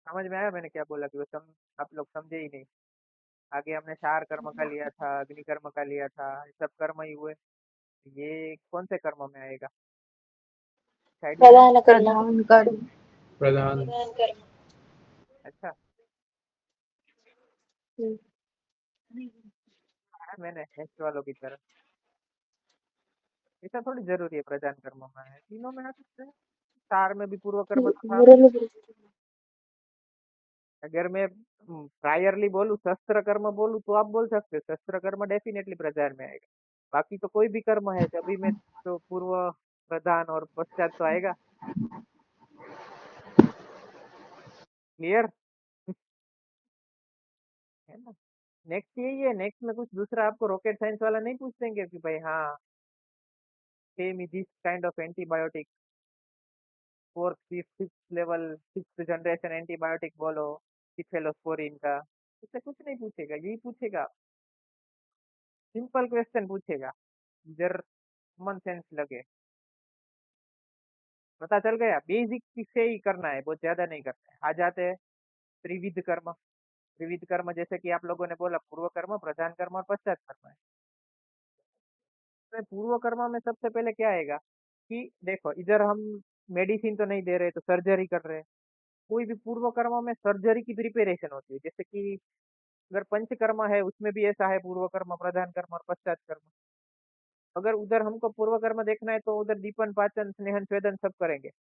समझ में आया मैंने क्या बोला, कि वो आप लोग समझे ही नहीं। आगे हमने चार कर्म का लिया था, अग्नि कर्म का लिया था, ये सब कर्म ही हुए, ये कौन से कर्म में आएगा, आइडिया है। प्रधान कर्म। प्रधान कर्म। प्रधान। प्रधान कर्म। अच्छा, हम्म। है मैंने नेक्स्ट वालों की तरह, ऐसा थोड़ी जरूरी है प्रधान कर्म में है, तीनों में आ सकते हैं। चार में भी पूर्व कर्म तो था। मुरली गुरु। अगर मैं प्रायरली बोलूँ, शस्त्र कर्म बोलूँ, तो आप बोल सकते हो शस्त्र कर्म डेफिनेटली प्रधान में आएगा। बाकी तो कोई भी कर्म है तभी में तो पूर्व, प्रधान और पश्चात तो आएगा। क्लियर है ना। नेक्स्ट यही है, नेक्स्ट में कुछ दूसरा आपको रॉकेट साइंस वाला नहीं पूछ देंगे कि भाई हाँ, same is this kind of antibiotic, fourth fifth six level six generation antibiotic बोलो, सिफेलोस्पोरिन का, इससे कुछ नहीं पूछेगा, यही पूछेगा, सिंपल क्वेश्चन पूछेगा, जर कॉमन सेंस लगे। पता चल गया, बेसिक से ही करना है, बहुत ज्यादा नहीं करना है। आ जाते हैं त्रिविध कर्म। त्रिविध कर्म जैसे कि आप लोगों ने बोला, पूर्व कर्म, प्रधान कर्म और पश्चात कर्म है। इसमें पूर्व कर्म में सबसे पहले क्या आएगा, कि देखो इधर हम मेडिसिन तो नहीं दे रहे, तो सर्जरी कर रहे हैं। कोई भी पूर्व कर्म में सर्जरी की प्रिपरेशन होती है, जैसे कि अगर पंचकर्म है उसमें भी ऐसा है, पूर्व कर्म, प्रधान कर्म और पश्चात कर्म। अगर उधर हमको पूर्व कर्म देखना है तो उधर दीपन पाचन स्नेहन स्वेदन सब करेंगे।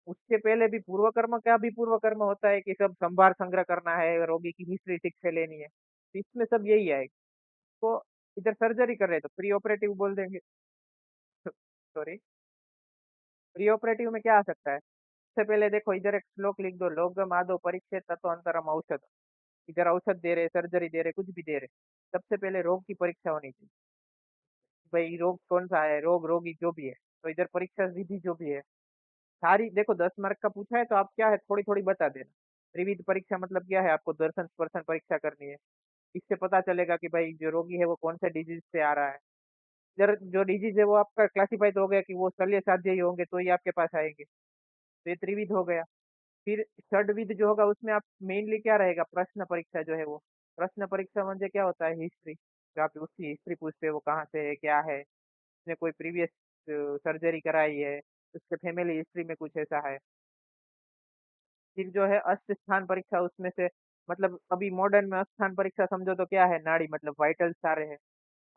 उसके पहले भी पूर्व कर्म का भी पूर्व कर्म होता है, कि सब संभार संग्रह करना है, रोगी की हिस्ट्री ठीक से लेनी है, तो इसमें सब यही आएगा। तो इधर सर्जरी कर रहे हैं तो प्री ऑपरेटिव बोल देंगे। सॉरी, प्री ऑपरेटिव में क्या आ सकता है, सबसे पहले देखो इधर एक श्लोक लिख दो, लोगम आदो परीक्षे तत्व अंतरम औषध। इधर औषध दे रहे, सर्जरी दे रहे, कुछ भी दे रहे, सबसे पहले रोग की परीक्षा होनी चाहिए। भाई रोग कौन सा है, रोग रोगी जो भी है, तो इधर परीक्षा विधि जो भी है सारी देखो, 10 मार्क का पूछा है तो आप क्या है थोड़ी थोड़ी बता देना। त्रिविध परीक्षा मतलब क्या है, आपको दर्शन स्पर्शन परीक्षा करनी है, इससे पता चलेगा कि भाई जो रोगी है वो कौन से डिजीज से आ रहा है। इधर जो डिजीज है वो आपका क्लासीफाई तो हो गया कि वो शल्य साध्य ही होंगे तो ही आपके पास आएंगे, तो ये त्रिविध हो गया। फिर षडविध जो होगा उसमें आप मेनली क्या रहेगा, प्रश्न परीक्षा जो है वो, प्रश्न परीक्षा म्हणजे क्या होता है, हिस्ट्री। जो आप उसकी हिस्ट्री पूछते हो वो कहाँ से है, क्या है, उसने कोई प्रीवियस सर्जरी कराई है, उसके फैमिली हिस्ट्री में कुछ ऐसा है। फिर जो है अष्ट स्थान परीक्षा उसमें से, मतलब अभी मॉडर्न में अष्ट स्थान परीक्षा समझो तो क्या है, नाड़ी मतलब वाइटल सारे है,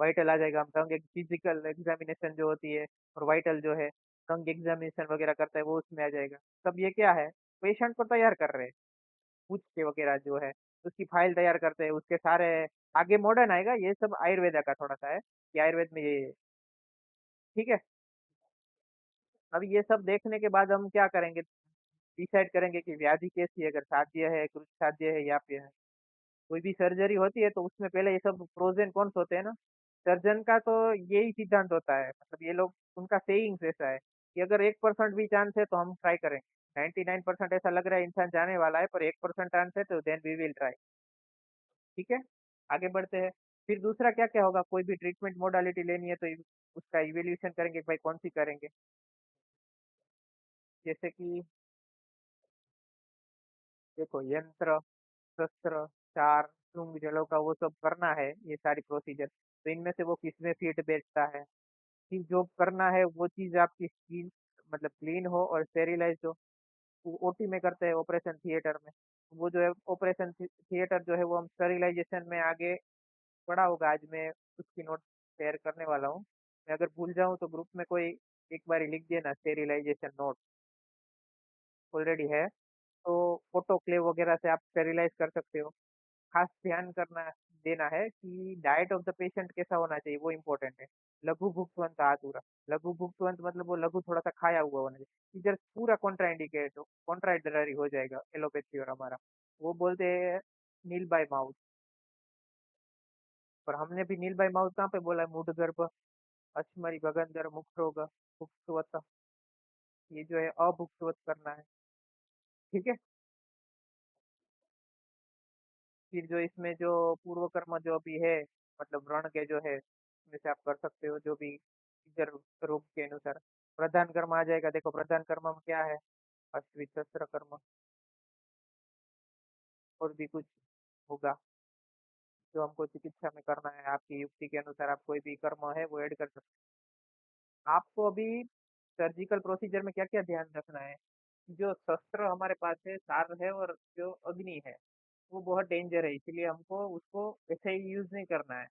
वाइटल आ जाएगा। हम टंग फिजिकल एग्जामिनेशन जो होती है और वाइटल जो है टंग एग्जामिनेशन वगैरह करता है वो उसमें आ जाएगा। सब ये क्या है, पेशेंट को तैयार कर रहे हैं, पूछ के वगैरह जो है उसकी फाइल तैयार करते हैं, उसके सारे आगे मॉडर्न आएगा, ये सब आयुर्वेदा का थोड़ा सा है कि आयुर्वेद में ये, ठीक है। अब ये सब देखने के बाद हम क्या करेंगे, डिसाइड करेंगे कि व्याधि कैसी है, अगर साध्य है, कृत साध्य है या फिर है। कोई भी सर्जरी होती है तो उसमें पहले ये सब प्रोज एंड कॉन्स होते हैं ना। सर्जन का तो यही सिद्धांत होता है, मतलब ये लोग उनका सेइंग्स ऐसा है कि अगर 1% भी चांस है तो हम ट्राई करेंगे, 99% ऐसा लग रहा है इंसान जाने वाला है पर 1% चांस है तो देन वी विल ट्राई। ठीक है, आगे बढ़ते हैं। फिर दूसरा क्या क्या होगा, कोई भी ट्रीटमेंट मोडालिटी लेनी है तो उसका इवेल्यूशन करेंगे, भाई कौन सी करेंगे। जैसे कि देखो यंत्र, शस्त्र, चार, शुंग, जलों का वो सब करना है, ये सारी प्रोसीजर, तो इनमें से वो किसमें फिट बैठता है। फिर जो करना है वो चीज आपकी स्किन मतलब क्लीन हो और स्टेरिलाइज हो। ओटी में करते हैं, ऑपरेशन थिएटर में। वो जो है ऑपरेशन थिएटर जो है वो हम स्टेरिलाइजेशन में आगे पढ़ा होगा, आज मैं उसकी नोट शेयर करने वाला हूँ। मैं अगर भूल जाऊँ तो ग्रुप में कोई एक बार लिख देना स्टेरिलाइजेशन नोट, ऑलरेडी है। तो ऑटोक्लेव वगैरह से आप स्टेरिलाइज कर सकते हो। खास ध्यान करना देना है कि डाइट ऑफ द पेशेंट कैसा होना चाहिए, वो इम्पोर्टेंट है। लघु भुक्तवंत आतुरा, लघु भुक्तवंत मतलब वो लघु थोड़ा सा खाया हुआ होना चाहिए, इधर पूरा कॉन्ट्राइंडिकेट हो, कॉन्ट्राइडरी हो जाएगा एलोपैथी और हमारा। वो बोलते हैं नील बाय माउथ, पर हमने भी नील बाय माउथ कहाँ पे बोला है, मूड गर्भ, अश्मरी भगंदर, मुख रोग, भुक्तवत, ये जो है अभुक्तवत करना है। ठीक है। फिर जो इसमें जो पूर्व कर्म जो भी है, मतलब व्रण के जो है इसमें से आप कर सकते हो जो भी इधर रूप के अनुसार। प्रधान कर्म आ जाएगा, देखो प्रधान कर्म में क्या है, अश्वित शस्त्र कर्म, और भी कुछ होगा जो हमको चिकित्सा में करना है, आपकी युक्ति के अनुसार आप कोई भी कर्म है वो ऐड कर सकते हैं। आपको अभी सर्जिकल प्रोसीजर में क्या क्या ध्यान रखना है, जो शस्त्र हमारे पास है सार है और जो अग्नि है वो बहुत डेंजर है, इसलिए हमको उसको ऐसे ही यूज नहीं करना है,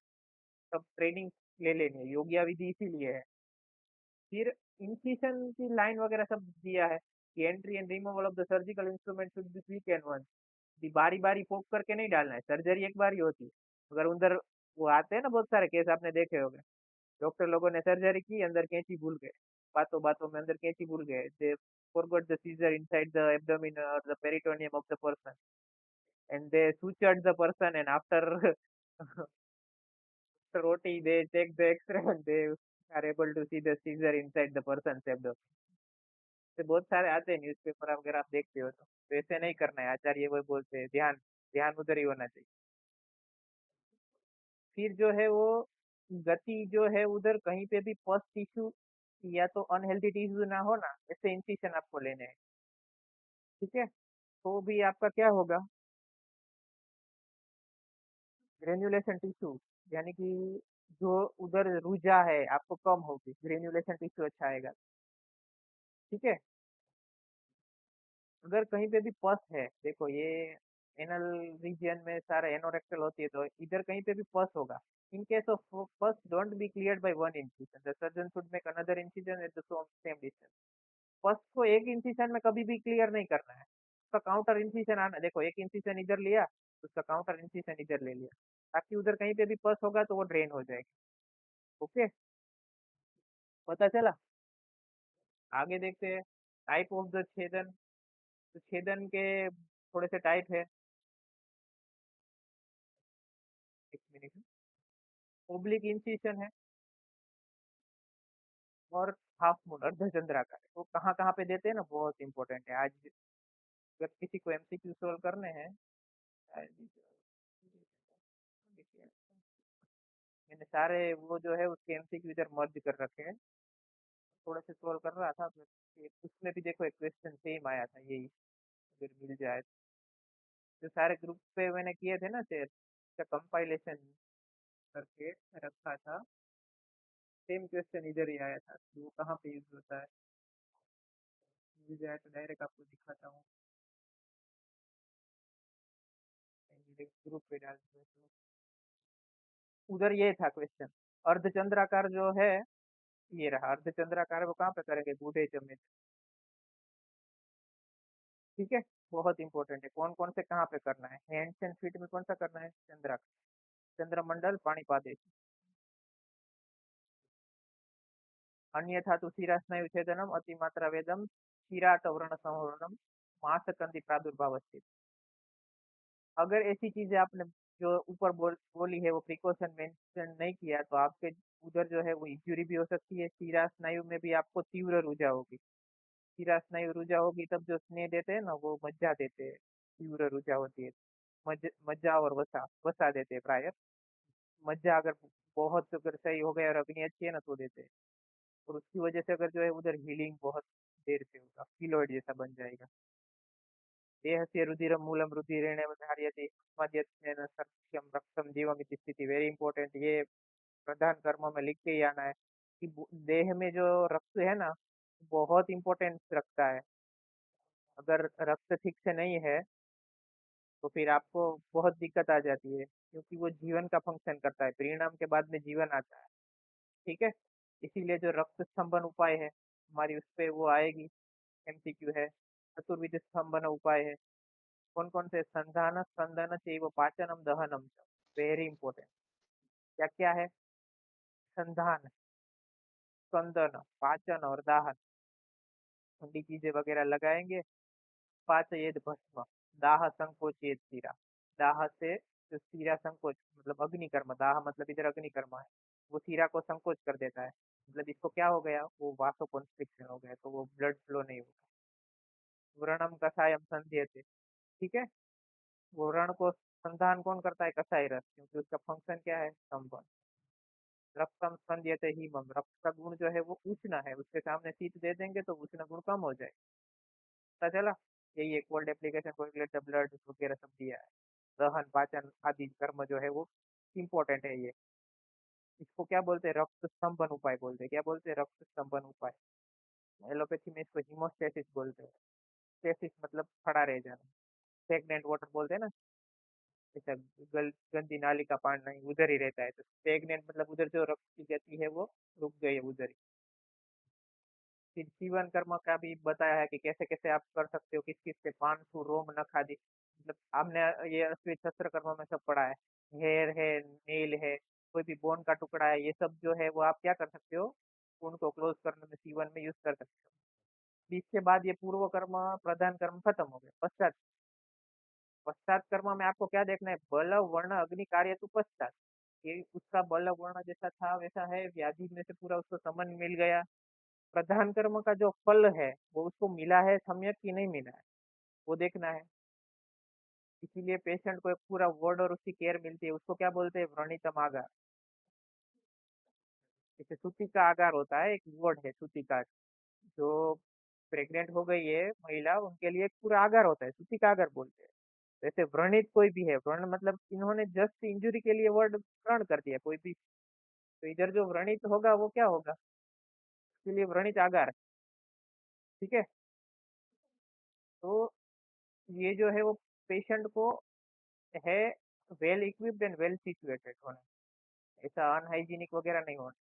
सब ट्रेनिंग ले लेनी है, योग्य विधि इसीलिए है। फिर इंसिशन की लाइन वगैरह सब दिया है कि entry and removal of the surgical instrument should be quick and one, बारी बारी पोक करके नहीं डालना है, सर्जरी एक बार ही होती है। अगर उधर वो आते हैं ना बहुत सारे केस आपने देखे होंगे, डॉक्टर लोगों ने सर्जरी की, अंदर कैंची भूल गए, बातों बातों में अंदर कैंची भूल गए, दे forgot the seizure inside the abdomen or the peritoneum of the person and they sutured the person and after OT they check the x-ray and they are able to see the seizure inside the person's abdomen। तो बहुत सारे आते हैं newspaper अगर आप देखते हो तो ऐसे नहीं करना है, आचार्य वो बोलते हैं ध्यान, ध्यान उधर ही होना चाहिए। फिर जो है वो गति जो है उधर कहीं पे भी पस टिश्यू या तो अनहेल्दी टिश्यू ना हो ना, ऐसे इंसिशन आपको लेने हैं। ठीक है, तो भी आपका क्या होगा, ग्रेन्युलेशन टिश्यू, यानी कि जो उधर रुझा है आपको कम होगी, ग्रेन्युलेशन टिश्यू अच्छा आएगा। ठीक है, अगर कहीं पे भी पस है, देखो ये एनल रीजियन में सारा एनोरेक्टल होती है तो इधर कहीं पे भी पस होगा। इन केस ऑफ पस don't be cleared by one incision, the surgeon should make another incision at the same distance. पस को एक इंसिजन में कभी भी क्लियर नहीं करना है, उसका काउंटर इंसिजन आना, देखो एक इंसिजन इधर लिया, उसका काउंटर इंसिजन इधर ले लिया, ताकि उधर कहीं पे भी पस होगा तो वो ड्रेन हो जाएगा। ओके, पता चला। आगे देखते हैं टाइप ऑफ द छेदन, तो छेदन के थोड़े से टाइप है। एक मिनट, ओब्लिक इंसिशन है और हाफ मून अर्धचंद्राकार है। वो कहाँ कहाँ पे देते हैं ना, बहुत इंपॉर्टेंट है। आज अगर किसी को एमसीक्यू सोल्व करने हैं, मैंने सारे वो जो है उसके एमसीक्यू इधर मर्ज कर रखे हैं, थोड़े से सोल्व कर रहा था तो उसमें भी देखो एक क्वेश्चन सेम आया था यही, अगर मिल जाए तो। जो सारे ग्रुप पे मैंने किए थे ना शेयर, उसका कंपाइलेशन करके रखा था। सेम क्वेश्चन इधर ही आया था, तो वो कहाँ पे यूज होता है, मिल जाए तो डायरेक्ट आपको दिखाता हूँ। ग्रुप पे डाल दो तो उधर ये था क्वेश्चन। अर्धचंद्राकार जो है, ये रहा अर्धचंद्राकार, वो कहाँ पे करेंगे, बूढ़े जमे। ठीक है, बहुत इंपॉर्टेंट है। कौन कौन से कहाँ पे करना है, हैंड्स एंड फीट में कौन सा करना है, चंद्रमंडल पाणिपादेश। अन्यथा तो शिरा स्नायु छेदनम अतिमात्रा वेदम शिराट व्रण संहरणम मांसकंदी प्रादुर्भाव। अगर ऐसी चीजें आपने जो ऊपर बोली है वो प्रिकॉशन मेंशन नहीं किया, तो आपके उधर जो है वो इंजुरी भी हो सकती है। शिरा स्नायु में भी आपको तीव्र रुझा होगी। शिरा स्नायु रुझा होगी तब जो स्नेह देते हैं ना, वो मज्जा देते हैं, तीव्र रुझा होती है। मज्जा और वसा वसा देते हैं प्राय। मज्जा अगर बहुत अगर सही हो गया और अग्नि अच्छी है ना, तो देते हैं। और उसकी वजह से अगर जो है उधर हीलिंग बहुत देर से होगा, किलोइड जैसा बन जाएगा। देहस्य रुधिरं मूलं रुधिरेण धार्यते मध्यस्थेन सत्यम रक्तम जीवम इति स्थिति। वेरी इंपॉर्टेंट, ये प्रधान कर्म में लिख के ही आना है कि देह में जो रक्त है ना, बहुत इंपॉर्टेंस रखता है। अगर रक्त ठीक से नहीं है तो फिर आपको बहुत दिक्कत आ जाती है, क्योंकि वो जीवन का फंक्शन करता है, परिणाम के बाद में जीवन आता है। ठीक है, इसीलिए जो रक्त स्तंभन उपाय है हमारी, उस पे वो आएगी, एमसीक्यू है। चतुर्विध स्तंभन उपाय है, कौन कौन से, संधान स्पंदन चैव पाचनम दहनम। वेरी इंपॉर्टेंट, क्या क्या है, संधान, स्पंदन, पाचन और दाहन। ठंडी चीजें वगैरह लगाएंगे। पाचयेद भस्म, दाह संकोचयेद शिरा। दाह से जो शिरा संकोच मतलब अग्निकर्म, दाह मतलब इधर अग्निकर्म है, वो शिरा को संकोच कर देता है। मतलब इसको क्या हो गया, वो वासो कॉन्स्ट्रिक्शन हो गया, तो वो ब्लड फ्लो नहीं होगा। व्रणम कषायम संध्यते। ठीक है, वो रण को संधान कौन करता है, कसाई रस, क्योंकि उसका फंक्शन क्या है, संबंध। रक्तम स्पंदयते हीमम, रक्त का गुण जो है वो उष्ण है, उसके सामने शीत दे देंगे तो उष्ण गुण कम हो जाए। पता चला, यही है cold application, coagulate the blood वगैरह सब दिया है। दहन पाचन आदि कर्म जो है वो इम्पोर्टेंट है ये। इसको क्या बोलते हैं, रक्त स्तंभन उपाय बोलते हैं। क्या बोलते हैं, रक्त स्तंभन उपाय। एलोपैथी में इसको हीमोस्टेसिस बोलते हैं। स्टेसिस मतलब खड़ा रह जाना। स्टेगनेंट वाटर बोलते हैं ना, ऐसा गंदी नाली का पानी नहीं उधर ही रहता है, तो स्टेगनेंट मतलब उधर जो रक्त की गति है वो रुक गई है उधर ही। फिर जीवन कर्म का भी बताया है कि कैसे कैसे आप कर सकते हो, किस किस से, पानसु रोम नखादि, मतलब आपने ये अश्वित शस्त्र कर्म में सब पढ़ा है। हेयर है, नेल है, कोई भी बोन का टुकड़ा है, ये सब जो है वो आप क्या कर सकते हो, उनको क्लोज करने में सीवन में यूज कर सकते हो। इसके बाद ये पूर्व कर्म प्रधान कर्म खत्म हो गए। पश्चात, पश्चात कर्म में आपको क्या देखना है, बल वर्ण अग्नि कार्य तो पश्चात, ये उसका बल वर्ण जैसा था वैसा है, व्याधि में से पूरा उसको समन मिल गया। प्रधान कर्म का जो फल है वो उसको मिला है सम्यक कि नहीं मिला है, वो देखना है। इसीलिए पेशेंट को एक पूरा वार्ड और उसकी केयर मिलती है, उसको क्या बोलते हैं, व्रणितम आगार। जैसे सूती का आगार होता है, एक वार्ड है सूती का, जो प्रेग्नेंट हो गई है महिला, उनके लिए एक पूरा आगार होता है, सूती का आगार बोलते हैं। जैसे व्रणित कोई भी है, व्रण मतलब इन्होंने जस्ट इंजुरी के लिए वर्ड ग्रहण कर दिया कोई भी, तो इधर जो व्रणित होगा वो क्या होगा, इसके लिए व्रणित आगार। ठीक है, तो ये जो है वो पेशेंट को है well equipped and well situated होना, ऐसा अनहाइजीनिक वगैरह नहीं होना।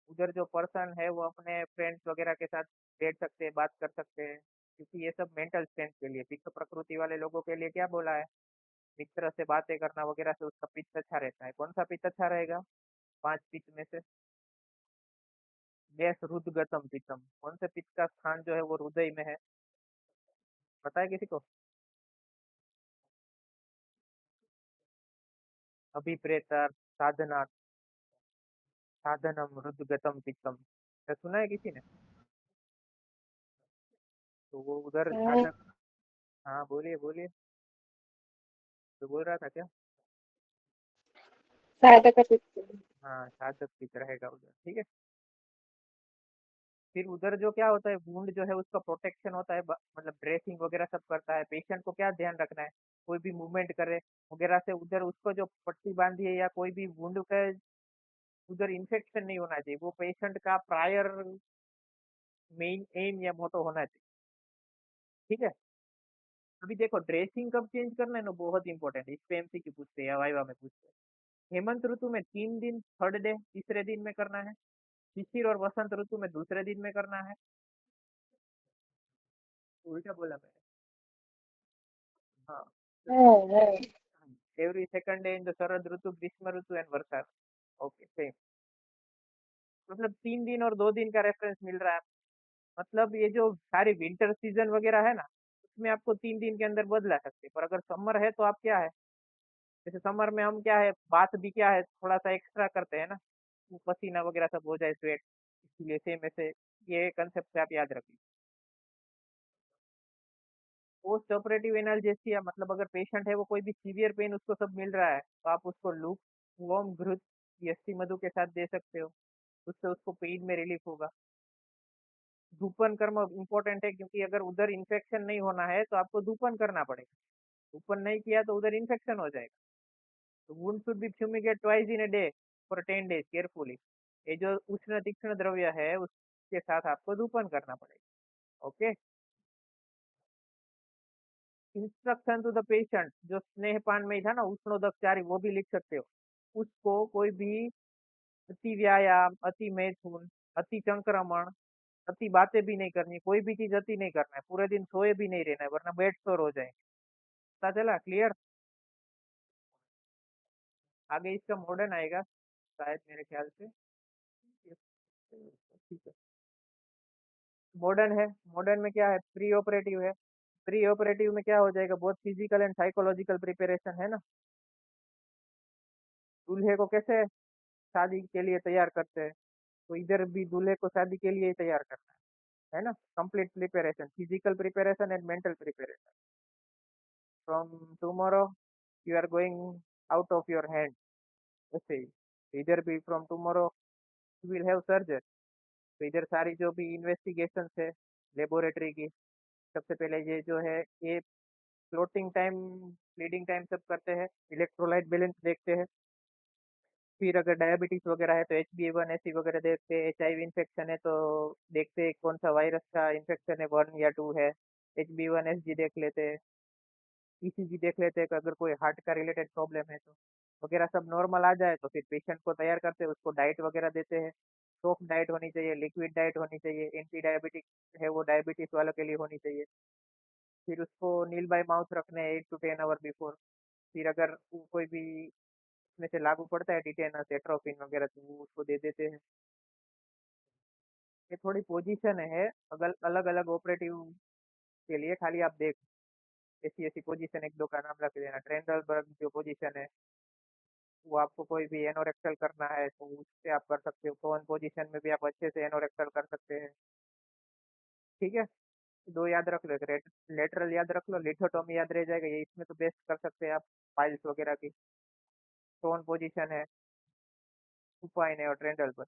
उधर जो पर्सन है वो अपने फ्रेंड्स वगैरह के साथ बैठ सकते हैं, बात कर सकते हैं, क्योंकि ये सब मेंटल स्ट्रेंथ के लिए, पित्त प्रकृति वाले लोगों के लिए क्या बोला है, मित्र से बातें करना वगैरह से उसका पित्त अच्छा रहता है। कौन सा पित्त अच्छा रहेगा, 5 पित्त में से, गैस रुद्गतम पित्तम, कौन से पित्त का स्थान जो है वो हृदय में है, पता है किसी को, अभिप्रेता साधना, साधनम रुद्गतम पित्तम, क्या सुना है किसी ने, तो वो उधर साधक। हाँ बोलिए बोलिए, तो बोल रहा था क्या, साधक हाँ साधक पित्त रहेगा उधर। ठीक है। फिर उधर जो क्या होता है, वुंड जो है उसका प्रोटेक्शन होता है, मतलब ड्रेसिंग वगैरह सब करता है। पेशेंट को क्या ध्यान रखना है, कोई भी मूवमेंट करे वगैरह से उधर उसको जो पट्टी बांधी है या कोई भी वुंड का उधर इन्फेक्शन नहीं होना चाहिए। वो पेशेंट का प्रायर मेन एम या मोटो होना चाहिए। ठीक है। अभी देखो ड्रेसिंग कब चेंज करना है ना, बहुत इंपॉर्टेंट है। इस पे एमसीक्यू पूछते हैं या वाइवा में पूछते हैं। हेमंत ऋतु में 3 दिन थर्ड डे तीसरे दिन में करना है। शिशिर और वसंत ऋतु में दूसरे दिन में करना है। उल्टा बोला मैंने। हाँ। है। Every second day in the शरद ऋतु, ग्रीष्म ऋतु एंड वर्षा। Okay same. मतलब 3 दिन और 2 दिन का रेफरेंस मिल रहा है। मतलब ये जो सारी विंटर सीजन वगैरह है ना, उसमें आपको 3 दिन के अंदर बदला सकते हैं। पर अगर समर है तो आप क्या है, जैसे समर में हम क्या है, बात भी क्या है, थोड़ा सा एक्स्ट्रा करते हैं ना, वो पसीना वगैरह सब हो जाए, स्वेट। इसलिए सेम ऐसे ये कंसेप्ट आप याद रखिए। पोस्ट ऑपरेटिव एनाल्जेसिया मतलब अगर पेशेंट है वो कोई भी सीवियर पेन उसको सब मिल रहा है, तो आप उसको लूप वॉर्म घृत यस्टी मधु के साथ दे सकते हो। उससे उसको पेन में रिलीफ होगा। धूपन कर्म इम्पोर्टेंट है, क्योंकि अगर उधर इन्फेक्शन नहीं होना है तो आपको धूपन करना पड़ेगा। धूपन नहीं किया तो उधर इन्फेक्शन हो जाएगा। तो wound should be fumigate twice in a day for 10 days carefully. ये जो उष्ण तीक्ष्ण द्रव्य है उसके साथ आपको धूपन करना पड़ेगा। Okay. Instruction to the patient, जो स्नेहपान में ही था ना उष्णोदकचारी, वो भी लिख सकते हो। उसको कोई भी अति व्यायाम, अति मैथुन, अति संक्रमण, अति बातें भी नहीं करनी। कोई भी चीज अति नहीं करना है। पूरे दिन सोए भी नहीं रहना है, वरना बेड सोर हो जाएंगे। पता चला? क्लियर? आगे इसका मॉडर्न आएगा शायद, मेरे ख्याल से। ठीक है। मॉडर्न है। मॉडर्न में क्या है, प्री ऑपरेटिव है। प्री ऑपरेटिव में क्या हो जाएगा, बहुत फिजिकल एंड साइकोलॉजिकल प्रिपरेशन है ना। दूल्हे को कैसे शादी के लिए तैयार करते हैं, तो इधर भी दूल्हे को शादी के लिए ही तैयार करना है ना। Complete preparation, physical preparation and mental preparation. From tomorrow you are going out of your hand, ऐसे ही इधर भी from tomorrow you will have surgery. तो इधर सारी जो भी इन्वेस्टिगेशन है लेबोरेटरी की, सबसे पहले ये जो है ये फ्लोटिंग टाइम, ब्लीडिंग टाइम सब करते हैं। इलेक्ट्रोलाइट बैलेंस देखते हैं। फिर अगर डायबिटीज वगैरह है तो HbA1c वगैरह देखते हैं। HIV इन्फेक्शन है तो देखते हैं कौन सा वायरस का इन्फेक्शन है, 1 या 2 है। HbA1sG देख लेते हैं। ECG देख लेते हैं कि अगर कोई हार्ट का रिलेटेड प्रॉब्लम है तो। वगैरह सब नॉर्मल आ जाए तो फिर पेशेंट को तैयार करते हैं, उसको डाइट वगैरह देते हैं। सॉफ्ट डाइट होनी चाहिए, लिक्विड डाइट होनी चाहिए। एंटी डायबिटिक है वो डायबिटीज वालों के लिए होनी चाहिए। फिर उसको नील बाय माउथ रखने 8 to 10 आवर बिफोर। फिर अगर कोई भी इसमें से लागू पड़ता है टिटेनस, एट्रोपिन वगैरह, तो वो उसको दे देते हैं। ये थोड़ी पोजीशन है, अगर अलग अलग ऑपरेटिव के लिए खाली आप देख, ऐसी ऐसी पोजीशन एक दो का नाम रख देना। ट्रेंडलबर्ग जो पोजीशन है, वो आपको कोई भी एनोरेक्टल करना है तो उससे आप कर सकते हो। फोन पोजीशन में भी आप अच्छे से एनोरेक्टल कर सकते हैं। ठीक है। दो याद रख लो, एक लेटरल याद रख लो, लिथोटोमी याद रह जाएगा। ये इसमें तो बेस्ट कर सकते हैं आप फाइल्स वगैरह की। फोन पोजीशन है, सुपाइन है और ट्रेंडलबर्ग।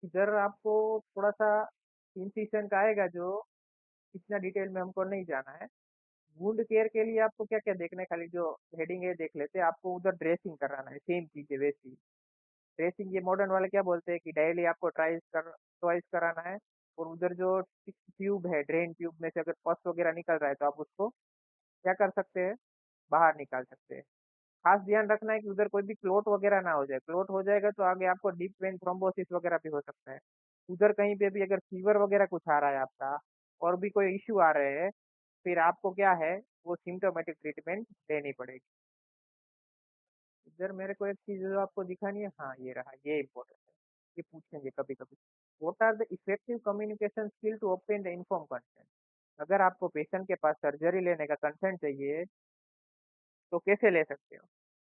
इधर आपको थोड़ा सा इंसिशन का आएगा, जो इतना डिटेल में हमको नहीं जाना है। वुंड केयर के लिए आपको क्या क्या देखना है, खाली जो हेडिंग है देख लेते हैं। आपको उधर ड्रेसिंग कराना है, सेम चीज है वैसी। ड्रेसिंग ये मॉडर्न वाले क्या बोलते हैं कि डेली आपको ट्वाइस कराना है। और उधर जो ट्यूब है, ड्रेन ट्यूब में से अगर पस वगैरह निकल रहा है तो आप उसको क्या कर सकते हैं, बाहर निकाल सकते हैं। खास ध्यान रखना है कि उधर कोई भी क्लोट वगैरह ना हो जाए। क्लोट हो जाएगा तो आगे आपको डीप वेन थ्रोम्बोसिस वगैरह भी हो सकता है। उधर कहीं पे भी अगर फीवर वगैरह कुछ आ रहा है आपका, और भी कोई इश्यू आ रहे हैं, फिर आपको क्या है, वो सिम्टोमेटिक ट्रीटमेंट लेनी पड़ेगी। इधर मेरे को एक चीज जो आपको दिखानी है, हाँ ये रहा, ये इम्पोर्टेंट है। ये पूछेंगे कभी कभी। What are the effective communication skill to obtain the inform consent. अगर आपको पेशेंट के पास सर्जरी लेने का कंसेंट चाहिए तो कैसे ले सकते हो।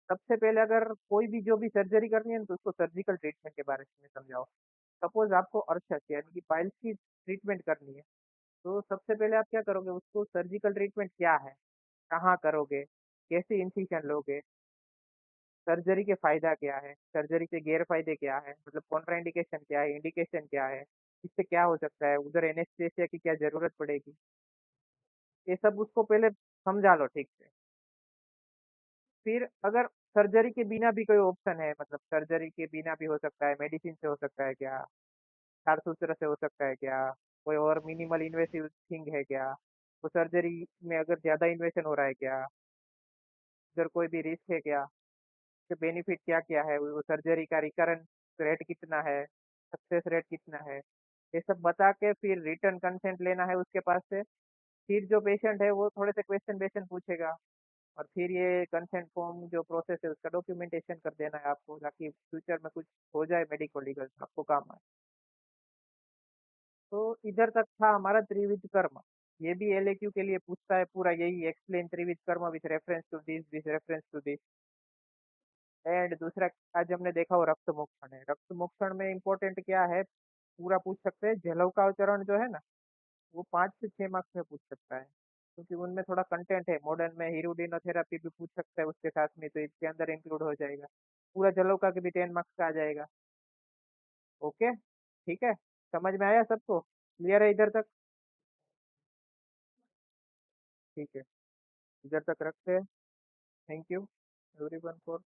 सबसे पहले अगर कोई भी जो भी सर्जरी करनी है तो उसको सर्जिकल ट्रीटमेंट के बारे में समझाओ। सपोज आपको अर्शस यानी कि पाइल्स की ट्रीटमेंट करनी है, तो सबसे पहले आप क्या करोगे, उसको सर्जिकल ट्रीटमेंट क्या है, कहाँ करोगे, कैसे इंसिजन लोगे, सर्जरी के फायदा क्या है, सर्जरी के गैरफायदे क्या है, मतलब कॉन्ट्राइंडिकेशन क्या है, इंडिकेशन क्या है, इससे क्या हो सकता है, उधर एनेस्थेसिया की क्या जरूरत पड़ेगी, ये सब उसको पहले समझा लो ठीक से। फिर अगर सर्जरी के बिना भी कोई ऑप्शन है, मतलब सर्जरी के बिना भी हो सकता है, मेडिसिन से हो सकता है क्या, सूत्र से हो सकता है क्या, कोई और मिनिमल इन्वेसिव थिंग है क्या, तो सर्जरी में अगर ज़्यादा इन्वेशन हो रहा है क्या, उधर कोई भी रिस्क है क्या, उसके बेनिफिट क्या क्या है, वो सर्जरी का रिकरेंस रेट कितना है, सक्सेस रेट कितना है, ये सब बता के फिर रिटर्न कंसेंट लेना है उसके पास से। फिर जो पेशेंट है वो थोड़े से क्वेश्चन वेश्चन पूछेगा, और फिर ये कंसेंट फॉर्म जो प्रोसेस है उसका डॉक्यूमेंटेशन कर देना है आपको, ताकि फ्यूचर में कुछ हो जाए मेडिको लीगल आपको काम आए। तो इधर तक था हमारा त्रिविध कर्म। ये भी एलएक्यू के लिए पूछता है, पूरा यही एक्सप्लेन त्रिविध कर्म with reference to this reference to this. And दूसरा आज हमने देखा वो रक्त मोक्षण है। रक्त मोक्षण में इम्पोर्टेंट क्या है, पूरा पूछ सकते हैं। जलौका चरण जो है ना, वो 5 से 6 मार्क्स में पूछ सकता है, क्योंकि उनमें थोड़ा कंटेंट है। मॉडर्न में हीरोडिनोथेरेपी भी पूछ सकता है उसके साथ में, तो इसके अंदर इंक्लूड हो जाएगा। पूरा जलौका के भी 10 मार्क्स का आ जाएगा। ओके, ठीक है, समझ में आया सबको, क्लियर है इधर तक? ठीक है, इधर तक रखते हैं। Thank you everyone for